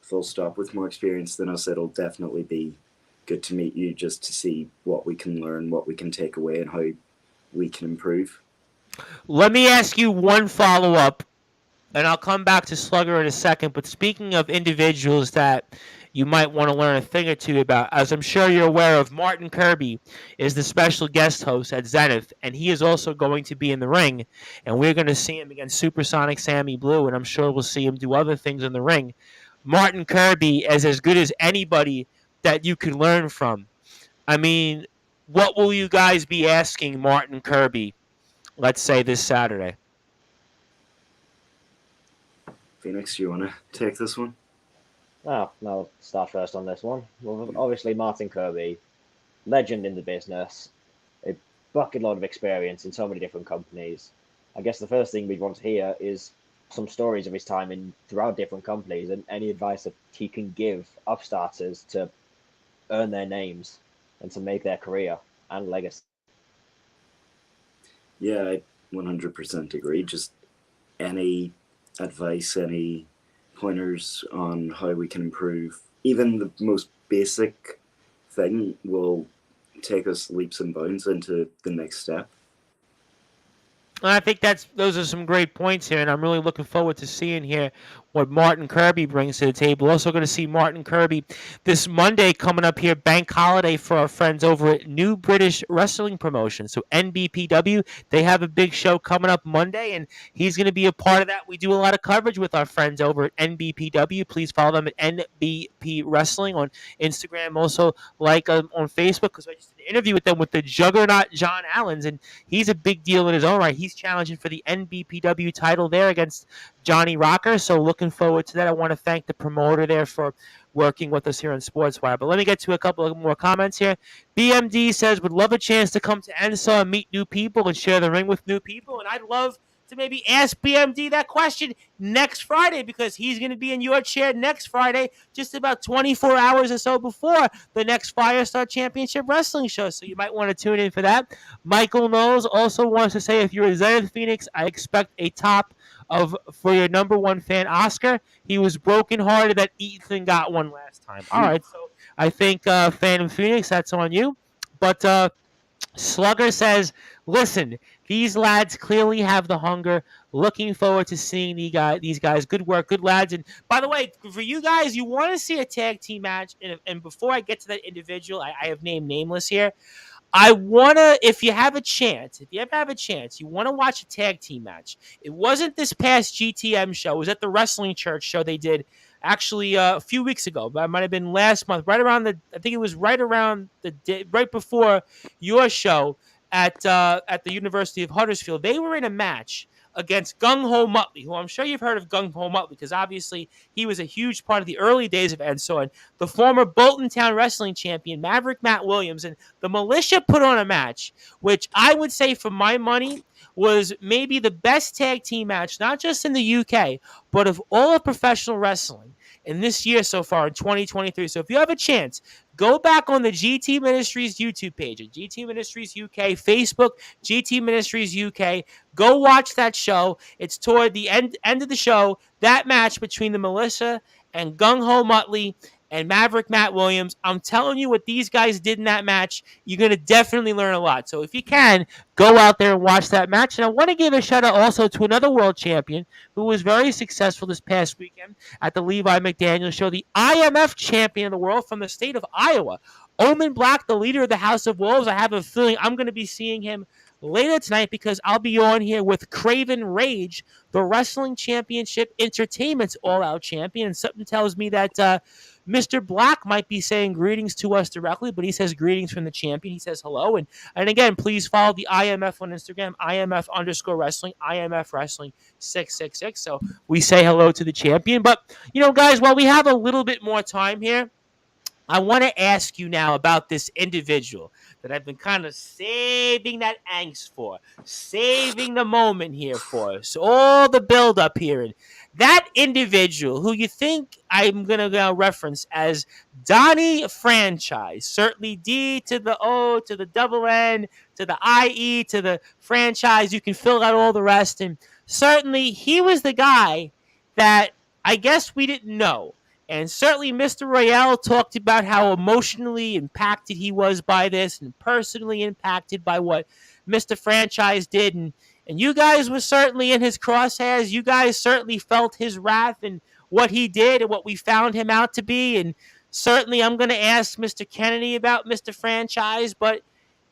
full stop, with more experience than us, it'll definitely be good to meet you, just to see what we can learn, what we can take away, and how we can improve.
Let me ask you one follow-up, and I'll come back to Slugger in a second. But speaking of individuals that you might want to learn a thing or two about, as I'm sure you're aware of, Martin Kirby is the special guest host at Zenith, and he is also going to be in the ring, and we're going to see him against Supersonic Sammy Blue, and I'm sure we'll see him do other things in the ring. Martin Kirby is as good as anybody that you can learn from. I mean, what will you guys be asking Martin Kirby, let's say, this Saturday?
Phoenix, do you want to take this one?
Well, I'll start first on this one. Well, obviously, Martin Kirby, legend in the business, a bucket load of experience in so many different companies. I guess the first thing we'd want to hear is some stories of his time throughout different companies, and any advice that he can give upstarters to earn their names and to make their career and legacy.
Yeah, I 100% agree. Just any advice, any pointers on how we can improve, even the most basic thing, will take us leaps and bounds into the next step.
I think those are some great points here, and I'm really looking forward to seeing here what Martin Kirby brings to the table. Also going to see Martin Kirby this Monday coming up here, bank holiday for our friends over at New British Wrestling Promotion. So NBPW, they have a big show coming up Monday, and he's going to be a part of that. We do a lot of coverage with our friends over at NBPW. Please follow them at NBP Wrestling on Instagram. Also like on Facebook, because I just did an interview with them with the Juggernaut John Allens, and he's a big deal in his own right. He's challenging for the NBPW title there against Johnny Rocker. So looking forward to that. I want to thank the promoter there for working with us here on Sportswire. But let me get to a couple of more comments here. BMD says, would love a chance to come to NSA and meet new people and share the ring with new people. And I'd love to maybe ask BMD that question next Friday, because he's going to be in your chair next Friday, just about 24 hours or so before the next Firestar Championship Wrestling show. So you might want to tune in for that. Michael Knowles also wants to say, if you're a Zenith Phoenix, I expect a top for your number one fan, Oscar. He was brokenhearted that Ethan got one last time. All right, so I think Phantom Phoenix, that's on you. But Slugger says, listen, these lads clearly have the hunger. Looking forward to seeing these guys. Good work, good lads. And by the way, for you guys, you want to see a tag team match. And before I get to that individual, I have named Nameless here. I want to, if you ever have a chance, you want to watch a tag team match. It wasn't this past GTM show. It was at the Wrestling Church show they did actually a few weeks ago. But it might have been last month, I think it was right around the day, right before your show at the University of Huddersfield. They were in a match against Gung Ho Muttley, who I'm sure you've heard of Gung Ho Muttley, because obviously he was a huge part of the early days of Enso, and the former Bolton Town Wrestling champion, Maverick Matt Williams, and the Militia put on a match, which I would say, for my money, was maybe the best tag team match, not just in the UK, but of all of professional wrestling in this year so far in 2023. So if you have a chance, go back on the GT Ministries YouTube page at GT Ministries UK, Facebook, GT Ministries UK. Go watch that show. It's toward the end of the show, that match between the Militia and Gung Ho Muttley and Maverick Matt Williams. I'm telling you what these guys did in that match. You're going to definitely learn a lot. So if you can, go out there and watch that match. And I want to give a shout out also to another world champion who was very successful this past weekend at the Levi McDaniel show, the IMF champion of the world from the state of Iowa, Omen Black, the leader of the House of Wolves. I have a feeling I'm going to be seeing him later tonight, because I'll be on here with Craven Rage, the Wrestling Championship Entertainment's all-out champion. And something tells me that Mr. Black might be saying greetings to us directly, but he says greetings from the champion. He says hello. And again, please follow the IMF on Instagram, IMF_wrestling, IMF Wrestling 666. So we say hello to the champion. But, guys, while we have a little bit more time here, I want to ask you now about this individual that I've been kind of saving that angst for, saving the moment here for. So all the build up here. And that individual who you think I'm going to reference as Donnie Franchise, certainly D to the O to the double N to the IE to the franchise. You can fill out all the rest. And certainly he was the guy that I guess we didn't know. And certainly Mr. Royale talked about how emotionally impacted he was by this and personally impacted by what Mr. Franchise did. And you guys were certainly in his crosshairs. You guys certainly felt his wrath and what he did and what we found him out to be. And certainly I'm going to ask Mr. Kennedy about Mr. Franchise. But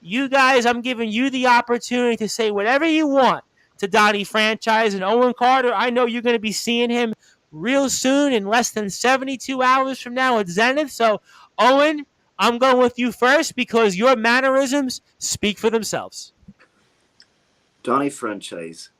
you guys, I'm giving you the opportunity to say whatever you want to Donnie Franchise. And Owen Carter, I know you're going to be seeing him real soon, in less than 72 hours from now at Zenith. So, Owen, I'm going with you first because your mannerisms speak for themselves.
Donnie Franchise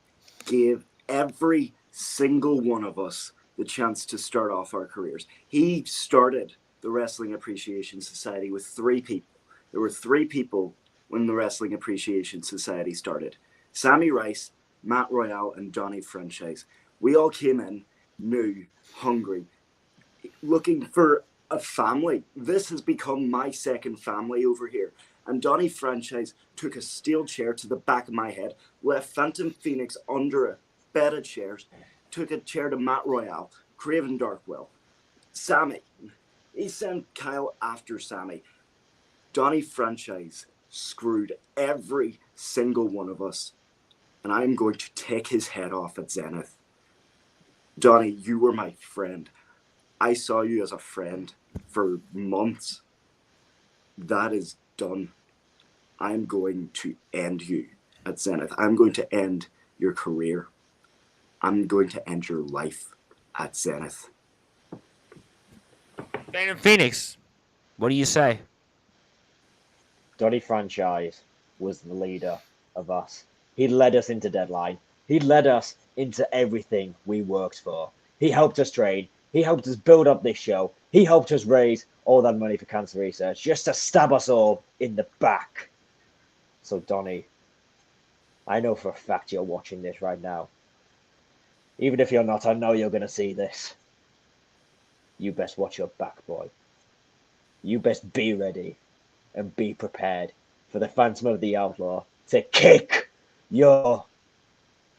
gave every single one of us the chance to start off our careers. He started the Wrestling Appreciation Society with 3 people. There were 3 people when the Wrestling Appreciation Society started: Sammy Rice, Matt Royale, and Donnie Franchise. We all came in new, hungry, looking for a family. This has become my second family over here. And Donnie Franchise took a steel chair to the back of my head, left Phantom Phoenix under a bed of chairs, took a chair to Matt Royale, Craven Darkwell, Sammy. He sent Kyle after Sammy. Donnie Franchise screwed every single one of us. and I am going to take his head off at Zenith. Donnie, you were my friend. I saw you as a friend for months. That is done. I'm going to end you at Zenith. I'm going to end your career. I'm going to end your life at Zenith.
Phantom Phoenix, what do you say?
Donny Franchise was the leader of us. He led us into Deadline. He led us into everything we worked for. He helped us train. He helped us build up this show. He helped us raise all that money for cancer research just to stab us all in the back. So, Donny, I know for a fact you're watching this right now. Even if you're not, I know you're going to see this. You best watch your back, boy. You best be ready and be prepared for the Phantom of the Outlaw to kick your...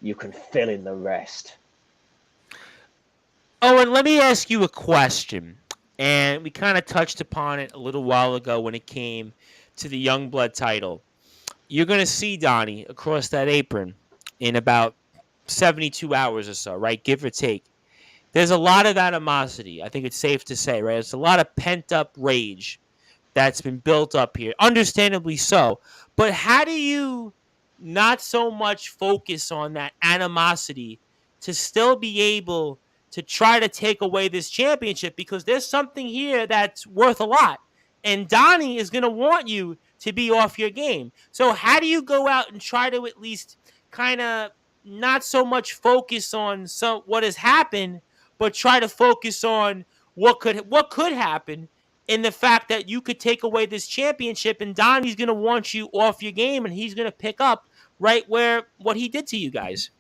You can fill in the rest.
Oh, and let me ask you a question. And we kind of touched upon it a little while ago when it came to the Youngblood title. You're going to see Donnie across that apron in about 72 hours or so, right? Give or take. There's a lot of animosity. I think it's safe to say, right? It's a lot of pent-up rage that's been built up here. Understandably so. But how do you not so much focus on that animosity to still be able to try to take away this championship? Because there's something here that's worth a lot. And Donnie is going to want you to be off your game. So how do you go out and try to at least kind of not so much focus on what has happened, but try to focus on what could happen in the fact that you could take away this championship and Donnie's going to want you off your game and he's going to pick up right where what he did to you guys.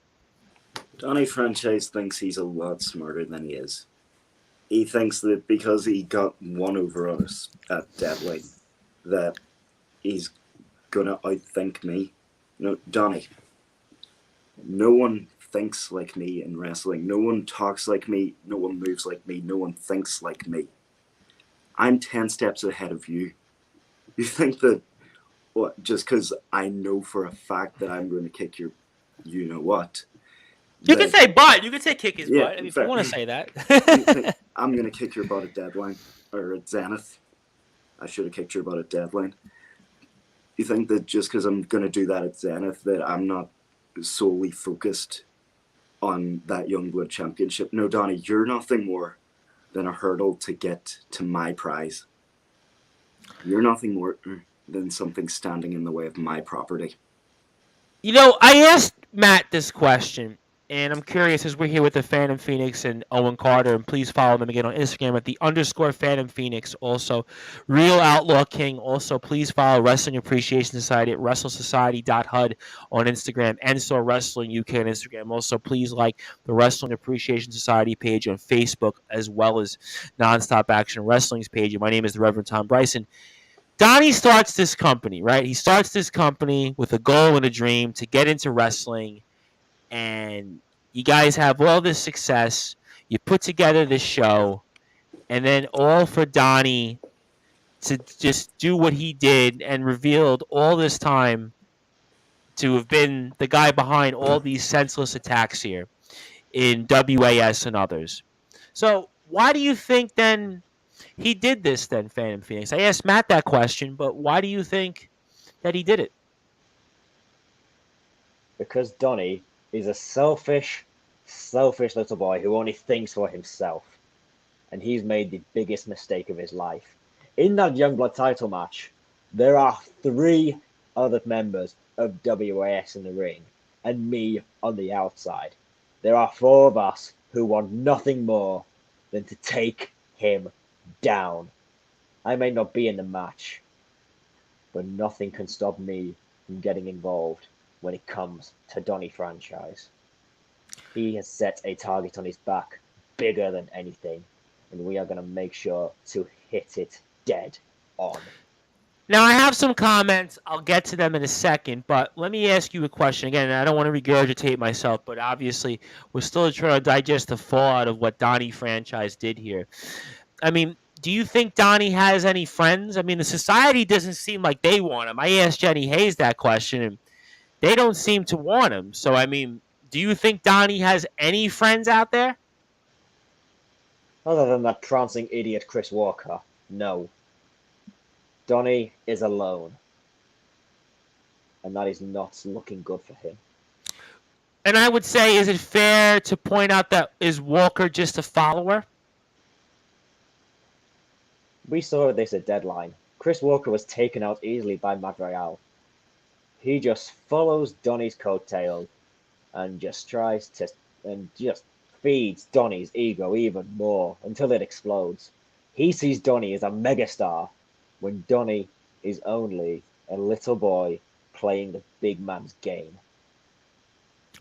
Donnie Franchise thinks he's a lot smarter than he is. He thinks that because he got one over us at Deadline, that he's going to outthink me. No, Donnie, no one thinks like me in wrestling. No one talks like me. No one moves like me. No one thinks like me. I'm 10 steps ahead of you. You think that just because I know for a fact that I'm going to kick your you-know-what.
You can say butt. You can say kick his butt if you want to say that.
You think I'm going to kick your butt at Deadline or at Zenith. I should have kicked your butt at Deadline. You think that just because I'm going to do that at Zenith that I'm not solely focused on that Youngblood championship? No, Donnie, you're nothing more than a hurdle to get to my prize. You're nothing more than something standing in the way of my property.
You know, I asked Matt this question, and I'm curious as we're here with the Phantom Phoenix and Owen Carter, and please follow them again on Instagram at _the Phantom Phoenix. Also, Real Outlaw King. Also, please follow Wrestling Appreciation Society at WrestleSociety.hud on Instagram and so Wrestling UK on Instagram. Also, please like the Wrestling Appreciation Society page on Facebook as well as Nonstop Action Wrestling's page. And my name is the Reverend Tom Bryson. Donnie starts this company, right? He starts this company with a goal and a dream to get into wrestling. And you guys have all this success. You put together this show. And then all for Donnie to just do what he did and revealed all this time to have been the guy behind all these senseless attacks here in WAS and others. So why do you think then he did this then, Phantom Phoenix? I asked Matt that question, but why do you think that he did it?
Because Donnie is a selfish little boy who only thinks for himself. And he's made the biggest mistake of his life. In that Youngblood title match, there are 3 other members of WAS in the ring and me on the outside. There are 4 of us who want nothing more than to take him down. I may not be in the match, but nothing can stop me from getting involved when it comes to Donnie Franchise. He has set a target on his back bigger than anything, and we are going to make sure to hit it dead on.
Now, I have some comments. I'll get to them in a second, but let me ask you a question. Again, I don't want to regurgitate myself, but obviously we're still trying to digest the fallout of what Donnie Franchise did here. I mean, do you think Donnie has any friends? I mean, the society doesn't seem like they want him. I asked Jenny Hayes that question, and they don't seem to want him. So, I mean, do you think Donnie has any friends out there?
Other than that trouncing idiot Chris Walker, no. Donnie is alone. And that is not looking good for him.
And I would say, is it fair to point out that is Walker just a follower?
We saw this at Deadline. Chris Walker was taken out easily by Matt Royale. He just follows Donnie's coattails and just feeds Donnie's ego even more until it explodes. He sees Donnie as a megastar when Donnie is only a little boy playing the big man's game.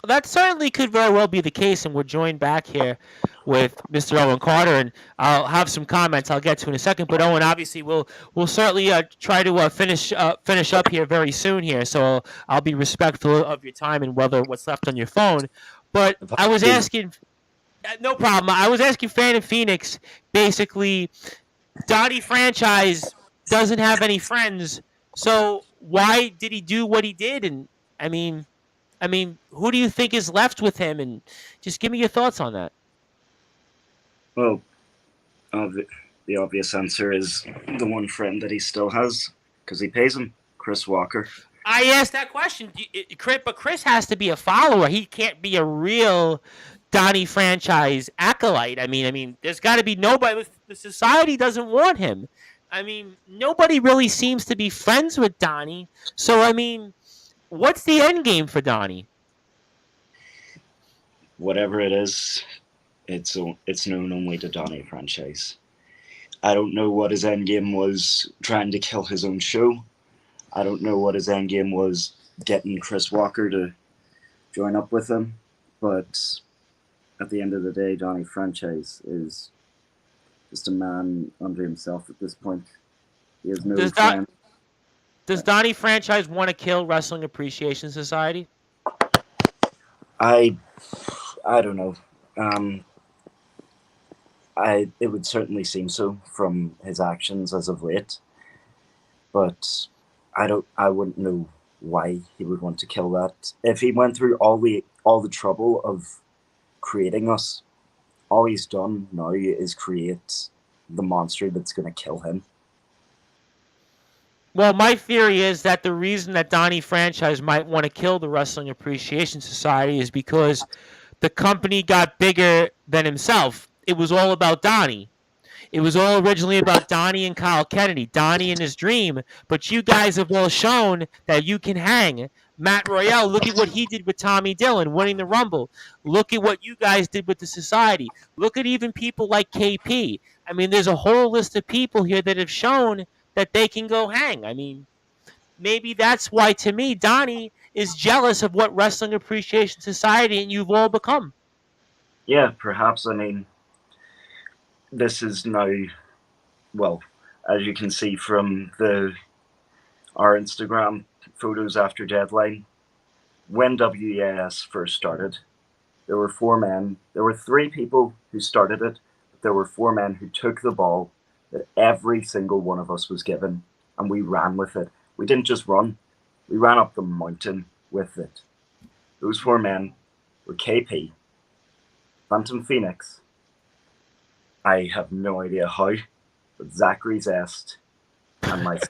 That certainly could very well be the case, and we're joined back here with Mr. Owen Carter, and I'll have some comments I'll get to in a second. But Owen, obviously, we'll certainly try to finish up here very soon here. So I'll be respectful of your time and what's left on your phone. But I was asking, no problem. I was asking Fan in Phoenix, basically, Donnie franchise doesn't have any friends, so why did he do what he did? And I mean, who do you think is left with him? And just give me your thoughts on that.
Well, the obvious answer is the one friend that he still has, because he pays him, Chris Walker.
I asked that question, but Chris has to be a follower. He can't be a real Donnie franchise acolyte. I mean, there's got to be nobody. The society doesn't want him. I mean, nobody really seems to be friends with Donnie. So, I mean, what's the end game for Donnie?
Whatever it is, it's known only to Donnie franchise. I don't know what his end game was, trying to kill his own show. I don't know what his end game was, getting Chris Walker to join up with him. But at the end of the day, Donnie franchise is just a man under himself at this point. He has no friend.
Does Donnie franchise want to kill Wrestling Appreciation Society?
I don't know. It would certainly seem so from his actions as of late, but I wouldn't know why he would want to kill that. If he went through all the trouble of creating us, all he's done now is create the monster that's going to kill him.
Well, my theory is that the reason that Donnie franchise might want to kill the Wrestling Appreciation Society is because the company got bigger than himself. It was all about Donnie. It was all originally about Donnie and Kyle Kennedy, Donnie and his dream. But you guys have all shown that you can hang. Matt Royale, look at what he did with Tommy Dillon, winning the Rumble. Look at what you guys did with the society. Look at even people like KP. I mean, there's a whole list of people here that have shown that they can go hang. I mean, maybe that's why, to me, Donnie is jealous of what Wrestling Appreciation Society and you've all become.
Yeah, perhaps. I mean, this is now, well, as you can see from our Instagram photos after Deadline, when WEAS first started, there were 4 men. There were 3 people who started it, but there were 4 men who took the ball that every single one of us was given, and we ran with it. We didn't just run, we ran up the mountain with it. Those 4 men were KP, Phantom Phoenix, I have no idea how, but Zachary Zest and myself.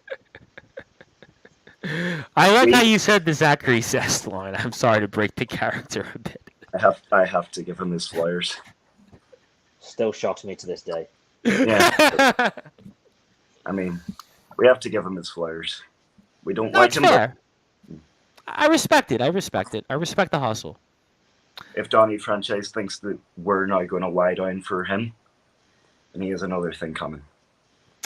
I like how you said the Zachary Zest line. I'm sorry to break the character a bit.
I have to give him his flowers.
Still shocks me to this day.
Yeah. I mean, we have to give him his flowers. We don't like him.
Fair. I respect it. I respect the hustle.
If Donnie franchise thinks that we're now going to lie down for him, then he has another thing coming.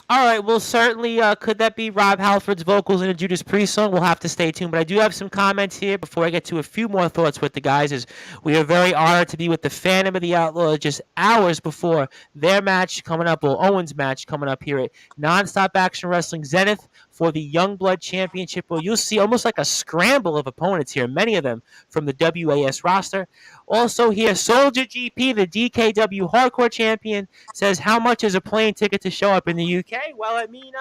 All right, well, certainly, could that be Rob Halford's vocals in a Judas Priest song? We'll have to stay tuned. But I do have some comments here before I get to a few more thoughts with the guys. Is we are very honored to be with the Phantom of the Outlaw just hours before their match coming up, or Owen's match coming up here at Nonstop Action Wrestling Zenith for the Youngblood Championship. Well, you'll see almost like a scramble of opponents here, many of them from the WAS roster. Also here, Soldier GP, the DKW Hardcore Champion, says, how much is a plane ticket to show up in the UK? Well, I mean,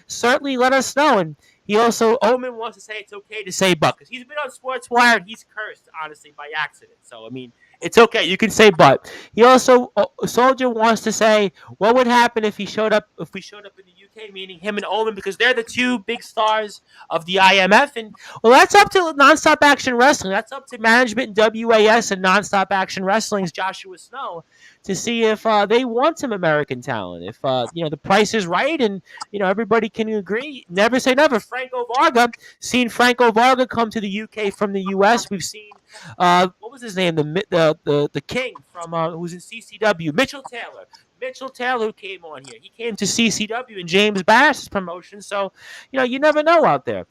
certainly let us know. And He also, Omen wants to say it's okay to say but, because he's been on Sportswire and he's cursed, honestly, by accident. So, I mean, it's okay. You can say but. He also, Soldier wants to say, what would happen if we showed up in the UK, meaning him and Omen, because they're the two big stars of the IMF. And, well, that's up to Nonstop Action Wrestling. That's up to management and WAS and Nonstop Action Wrestling's Joshua Snow to see if they want some American talent. If, the price is right and, everybody can agree. Never say never. Franco Varga, seen Franco Varga come to the UK from the US. We've seen, what was his name? The King from who was in CCW, Mitchell Taylor. Mitchell Taylor who came on here. He came to CCW and James Bass's promotion. So, you never know out there.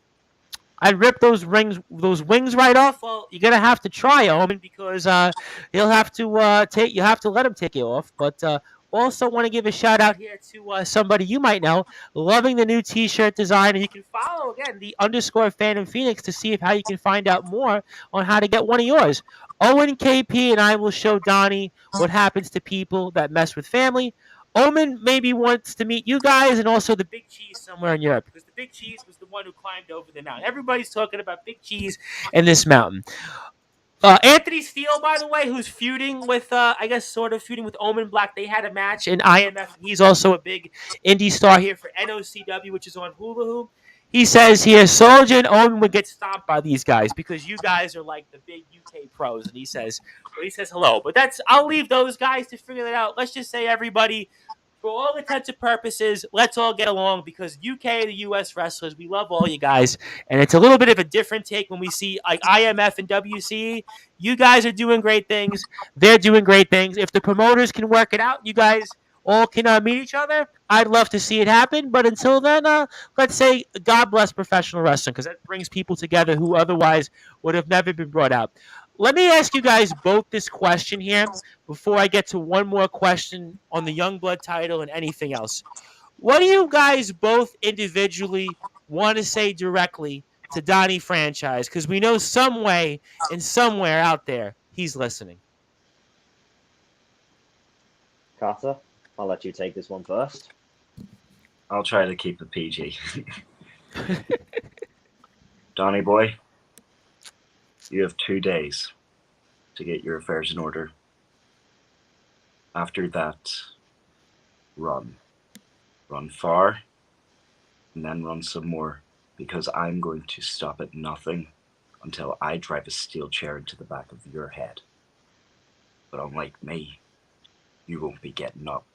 I'd rip those wings right off. Well, you're gonna have to try, Omen, because he'll have to take. You have to let him take it off. But also want to give a shout out here to somebody you might know, loving the new T-shirt design, and you can follow again the _ fan in Phoenix to see how you can find out more on how to get one of yours. Owen KP and I will show Donnie what happens to people that mess with family. Omen maybe wants to meet you guys and also the Big Cheese somewhere in Europe, because the Big Cheese was the one who climbed over the mountain. Everybody's talking about Big Cheese and this mountain. Anthony Steele, by the way, who's feuding with, I guess, sort of feuding with Omen Black. They had a match in IMF. He's also a big indie star here for NOCW, which is on Hula Hoop. He says here, Soldier and Omen would get stomped by these guys because you guys are like the big UK pros. And he says hello. But I'll leave those guys to figure that out. Let's just say everybody, for all intents and purposes, let's all get along because UK, the US wrestlers, we love all you guys. And it's a little bit of a different take when we see like IMF and WCE. You guys are doing great things. They're doing great things. If the promoters can work it out, you guys all can meet each other. I'd love to see it happen. But until then, let's say God bless professional wrestling because that brings people together who otherwise would have never been brought out. Let me ask you guys both this question here before I get to one more question on the Youngblood title and anything else. What do you guys both individually want to say directly to Donnie Franchise? Because we know some way and somewhere out there he's listening.
Carter, I'll let you take this one first.
I'll try to keep it PG. Donnie boy, you have 2 days to get your affairs in order. After that, run. Run far, and then run some more, because I'm going to stop at nothing until I drive a steel chair into the back of your head. But unlike me, you won't be getting up.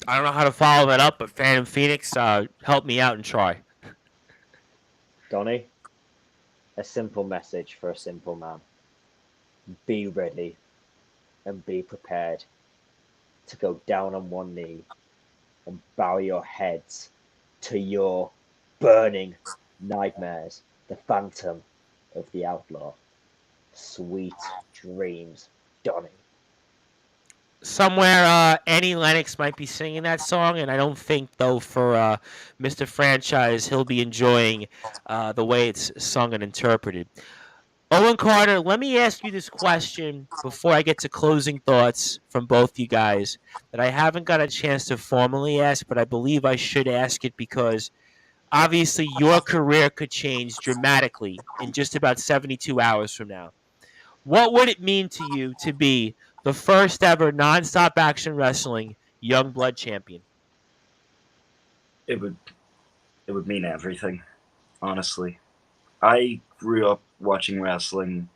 I don't know how to follow that up, but Phantom Phoenix, help me out and try.
Donnie, a simple message for a simple man. Be ready and be prepared to go down on one knee and bow your heads to your burning nightmares, the phantom of the outlaw. Sweet dreams, Donnie.
Somewhere Annie Lennox might be singing that song, and I don't think, though, for Mr. Franchise, he'll be enjoying the way it's sung and interpreted. Owen Carter, let me ask you this question before I get to closing thoughts from both you guys that I haven't got a chance to formally ask, but I believe I should ask it because obviously your career could change dramatically in just about 72 hours from now. What would it mean to you to be the first ever Nonstop Action Wrestling Youngblood champion?
It would mean everything, honestly. I grew up watching wrestling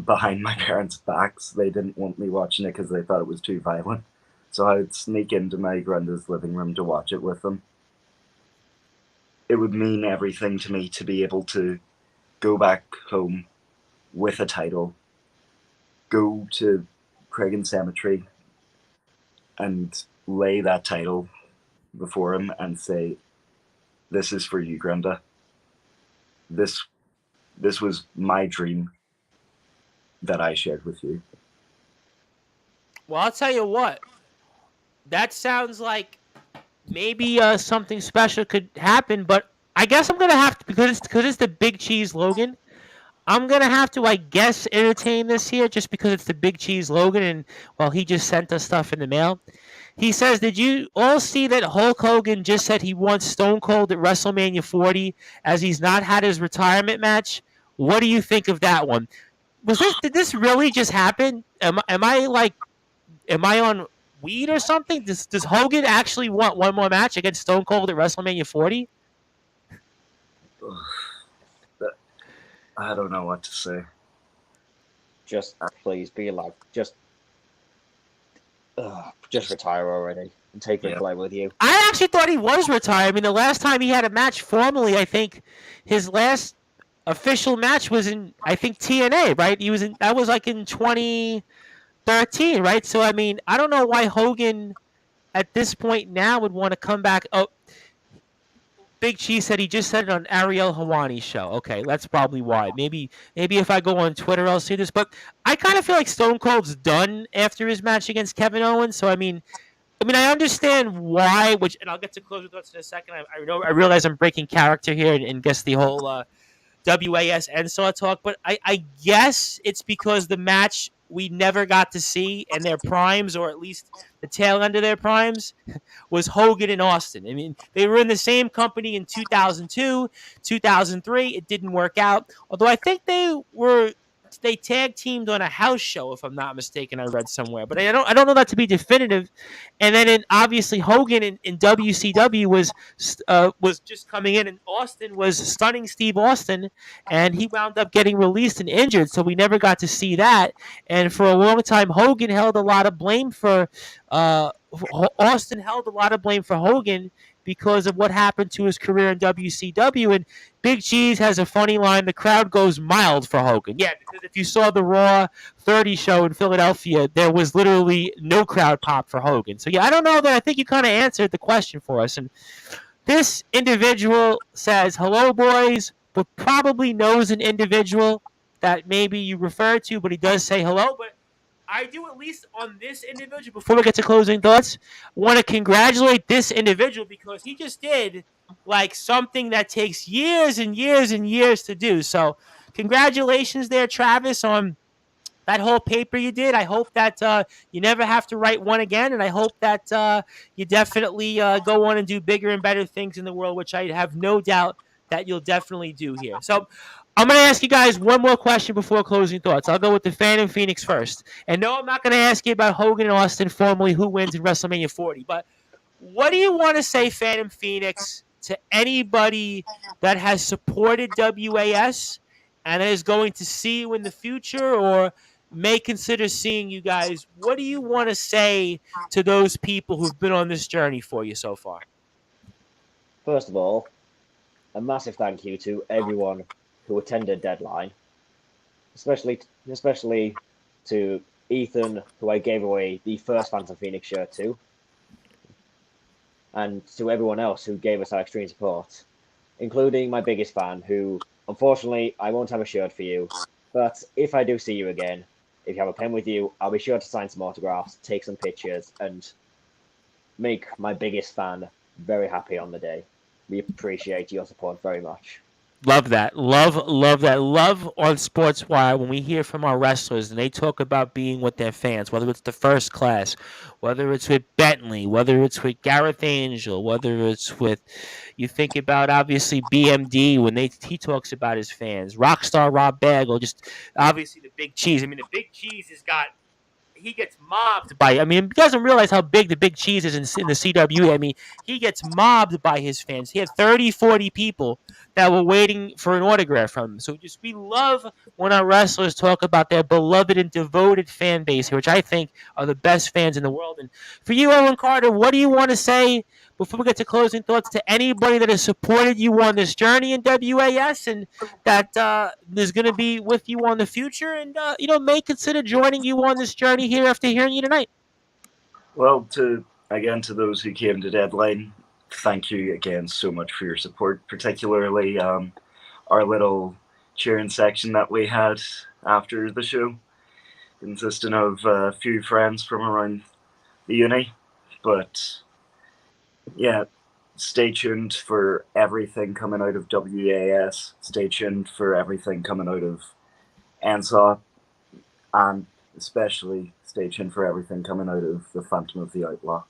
behind my parents' backs. They didn't want me watching it because they thought it was too violent. So I would sneak into my granddad's living room to watch it with them. It would mean everything to me to be able to go back home with a title, go to Cragen Cemetery and lay that title before him and say, "This is for you, Granda. This was my dream that I shared with you."
Well, I'll tell you what. That sounds like maybe something special could happen, but I guess I'm gonna have to because it's the Big Cheese Logan. I'm gonna have to, I guess, entertain this here just because it's the Big Cheese Logan, and well, he just sent us stuff in the mail. He says, "Did you all see that Hulk Hogan just said he wants Stone Cold at WrestleMania 40 as he's not had his retirement match? What do you think of that one? Did this really just happen? Am I like am I on weed or something? Does Hogan actually want one more match against Stone Cold at WrestleMania 40?
I don't know what to say.
Just please be like, just retire already and take Ric Flair with you.
I actually thought he was retired. I mean, the last time he had a match formally, I think his last official match was in, I think, TNA, right? That was like in 2013, right? So I mean, I don't know why Hogan at this point now would want to come back. Oh, Big Cheese said he just said it on Ariel Hawani's show. Okay, that's probably why. Maybe if I go on Twitter, I'll see this. But I kind of feel like Stone Cold's done after his match against Kevin Owens. So I mean, I understand why. And I'll get to closing thoughts in a second. I realize I'm breaking character here and guess the whole WAS NSAW talk, but I guess it's because the match we never got to see in their primes, or at least the tail end of their primes, was Hogan and Austin. I mean, they were in the same company in 2002, 2003. It didn't work out. Although I think they tag teamed on a house show, if I'm not mistaken. I read somewhere, but I don't know that to be definitive. And then obviously Hogan in WCW was just coming in, and Austin was stunning Steve Austin, and he wound up getting released and injured, so we never got to see that. And for a long time, Hogan held a lot of blame for Austin held a lot of blame for Hogan because of what happened to his career in WCW. And Big Cheese has a funny line: the crowd goes mild for Hogan. Yeah, because if you saw the Raw 30 show in Philadelphia, there was literally no crowd pop for Hogan. So yeah, I don't know, that I think you kind of answered the question for us. And this individual says, "Hello, boys," but probably knows an individual that maybe you refer to, but he does say hello. But I do, at least on this individual, before we get to closing thoughts, want to congratulate this individual because he just did like something that takes years and years and years to do. So congratulations there, Travis, on that whole paper you did. I hope that you never have to write one again, and I hope that you definitely go on and do bigger and better things in the world, which I have no doubt that you'll definitely do here. So I'm going to ask you guys one more question before closing thoughts. I'll go with the Phantom Phoenix first. And no, I'm not going to ask you about Hogan and Austin, formerly who wins in WrestleMania 40. But what do you want to say, Phantom Phoenix, to anybody that has supported WAS and is going to see you in the future or may consider seeing you guys? What do you want to say to those people who've been on this journey for you so far?
First of all, a massive thank you to everyone who attended Deadline, especially to Ethan, who I gave away the first Phantom Phoenix shirt to, and to everyone else who gave us our extreme support, including my biggest fan, who, unfortunately, I won't have a shirt for you, but if I do see you again, if you have a pen with you, I'll be sure to sign some autographs, take some pictures, and make my biggest fan very happy on the day. We appreciate your support very much.
Love that. Love that. Love on Sportswire when we hear from our wrestlers and they talk about being with their fans, whether it's the First Class, whether it's with Bentley, whether it's with Gareth Angel, whether it's with, you think about obviously BMD when he talks about his fans, Rockstar Rob Bagel, just obviously the Big Cheese. I mean, the Big Cheese he gets mobbed by, I mean, he doesn't realize how big the Big Cheese is in the CW. I mean, he gets mobbed by his fans. He had 30, 40 people that were waiting for an autograph from him. So we love when our wrestlers talk about their beloved and devoted fan base here, which I think are the best fans in the world. And for you, Owen Carter, what do you want to say before we get to closing thoughts to anybody that has supported you on this journey in WAS and that is going to be with you on the future and, may consider joining you on this journey here after hearing you tonight?
Well, to those who came to Deadline, thank you again so much for your support, particularly our little cheering section that we had after the show, consisting of a few friends from around the uni. But yeah, stay tuned for everything coming out of WAS. Stay tuned for everything coming out of NSOP, and especially stay tuned for everything coming out of the Phantom of the Outlaw.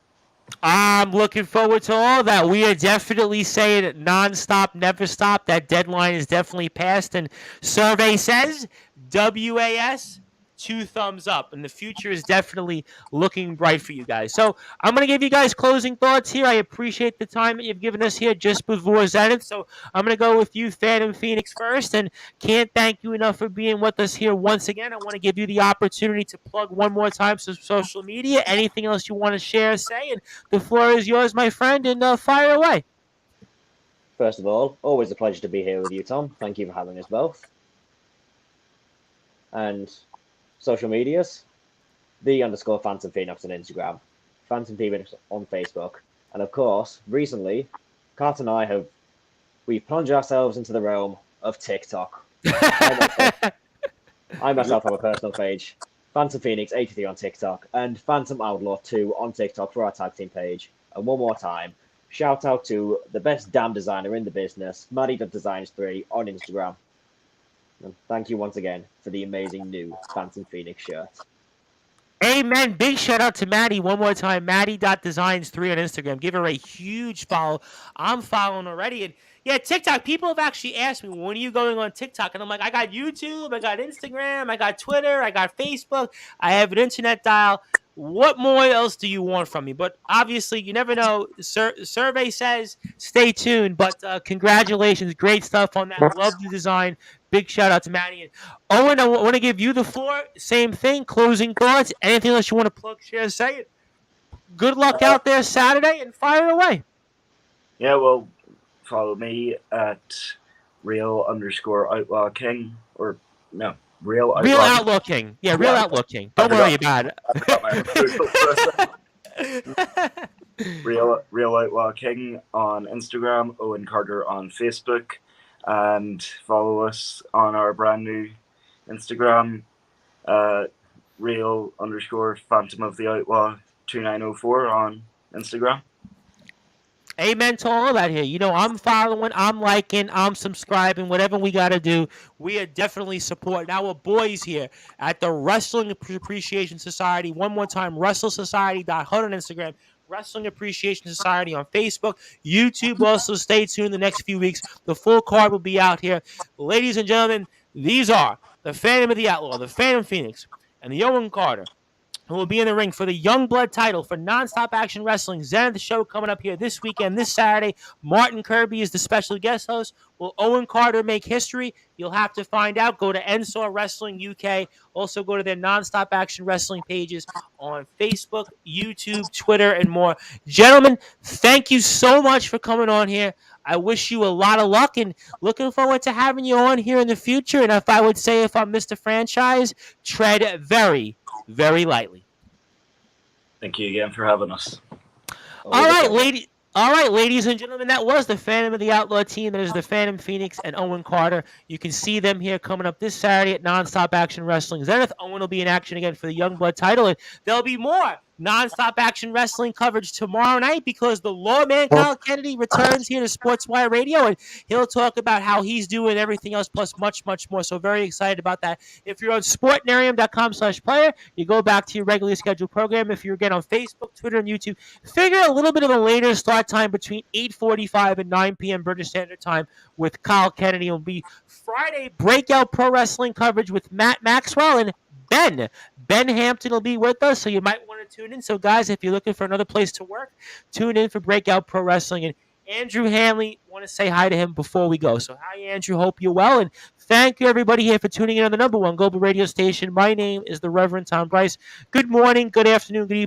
I'm looking forward to all that. We are definitely saying non-stop, never stop. That deadline is definitely passed. And survey says WAS, 2 thumbs up. And the future is definitely looking bright for you guys. So I'm going to give you guys closing thoughts here. I appreciate the time that you've given us here just before Zenith. So I'm going to go with you, Phantom Phoenix, first. And can't thank you enough for being with us here once again. I want to give you the opportunity to plug one more time some social media. Anything else you want to share, say, and the floor is yours, my friend, and fire away.
First of all, always a pleasure to be here with you, Tom. Thank you for having us both. And social medias, _Phantom Phoenix on Instagram, Phantom Phoenix on Facebook, and of course, recently, Kat and I we've plunged ourselves into the realm of TikTok. I myself have a personal page, Phantom Phoenix 83 on TikTok, and Phantom Outlaw 2 on TikTok for our tag team page. And one more time, shout out to the best damn designer in the business, Maddie.Designs3 on Instagram. And thank you once again for the amazing new Phantom Phoenix shirt.
Amen. Big shout out to Maddie one more time. Maddie.Designs3 on Instagram. Give her a huge follow. I'm following already. And yeah, TikTok. People have actually asked me, when are you going on TikTok? And I'm like, I got YouTube, I got Instagram, I got Twitter, I got Facebook, I have an internet dial. What more else do you want from me? But obviously, you never know. Survey says stay tuned. But congratulations. Great stuff on that. Love the design. Big shout out to Maddie. And Owen, I want to give you the floor. Same thing. Closing thoughts. Anything else you want to plug, share, say it. Good luck out there Saturday and fire away.
Yeah, well, follow me at real_Outlaw King, or no, Real
Outlaw King. Yeah, Real Outlaw King. Don't worry about
it. Real Outlaw King on Instagram, Owen Carter on Facebook, and follow us on our brand new Instagram, real_Phantom of the Outlaw 2904 on Instagram.
Amen to all of that here. You know, I'm following, I'm liking, I'm subscribing, whatever we got to do. We are definitely supporting our boys here at the Wrestling Appreciation Society. One more time, WrestleSociety.HUD on Instagram, Wrestling Appreciation Society on Facebook, YouTube. Also, stay tuned in the next few weeks. The full card will be out here. Ladies and gentlemen, these are the Phantom of the Outlaw, the Phantom Phoenix, and the Owen Carter, who will be in the ring for the Youngblood title for Nonstop Action Wrestling. Zenith show coming up here this weekend, this Saturday. Martin Kirby is the special guest host. Will Owen Carter make history? You'll have to find out. Go to NSOR Wrestling UK. Also go to their Nonstop Action Wrestling pages on Facebook, YouTube, Twitter, and more. Gentlemen, thank you so much for coming on here. I wish you a lot of luck and looking forward to having you on here in the future. And if I would say, if I'm Mr. Franchise, tread very, very lightly.
Thank you again for having us.
All right, ladies and gentlemen, that was the Phantom of the Outlaw team. That is the Phantom Phoenix and Owen Carter. You can see them here coming up this Saturday at Nonstop Action Wrestling Zenith. Owen will be in action again for the Youngblood title, and there'll be more Nonstop Action Wrestling coverage tomorrow night because the Lawman Kyle Kennedy returns here to Sportswire Radio, and he'll talk about how he's doing everything else plus much, much more. So very excited about that. If you're on sportnarium.com/player, you go back to your regularly scheduled program. If you're again on Facebook, Twitter, and YouTube, figure a little bit of a later start time between 8:45 and 9 p.m. British Standard Time with Kyle Kennedy. It'll be Friday breakout pro wrestling coverage with Matt Maxwell and Ben Hampton will be with us, so you might want to tune in. So, guys, if you're looking for another place to work, tune in for Breakout Pro Wrestling. And Andrew Hanley, want to say hi to him before we go. So, hi, Andrew. Hope you're well. And thank you, everybody, here for tuning in on the #1 global radio station. My name is the Reverend Tom Bryce. Good morning, good afternoon, good evening.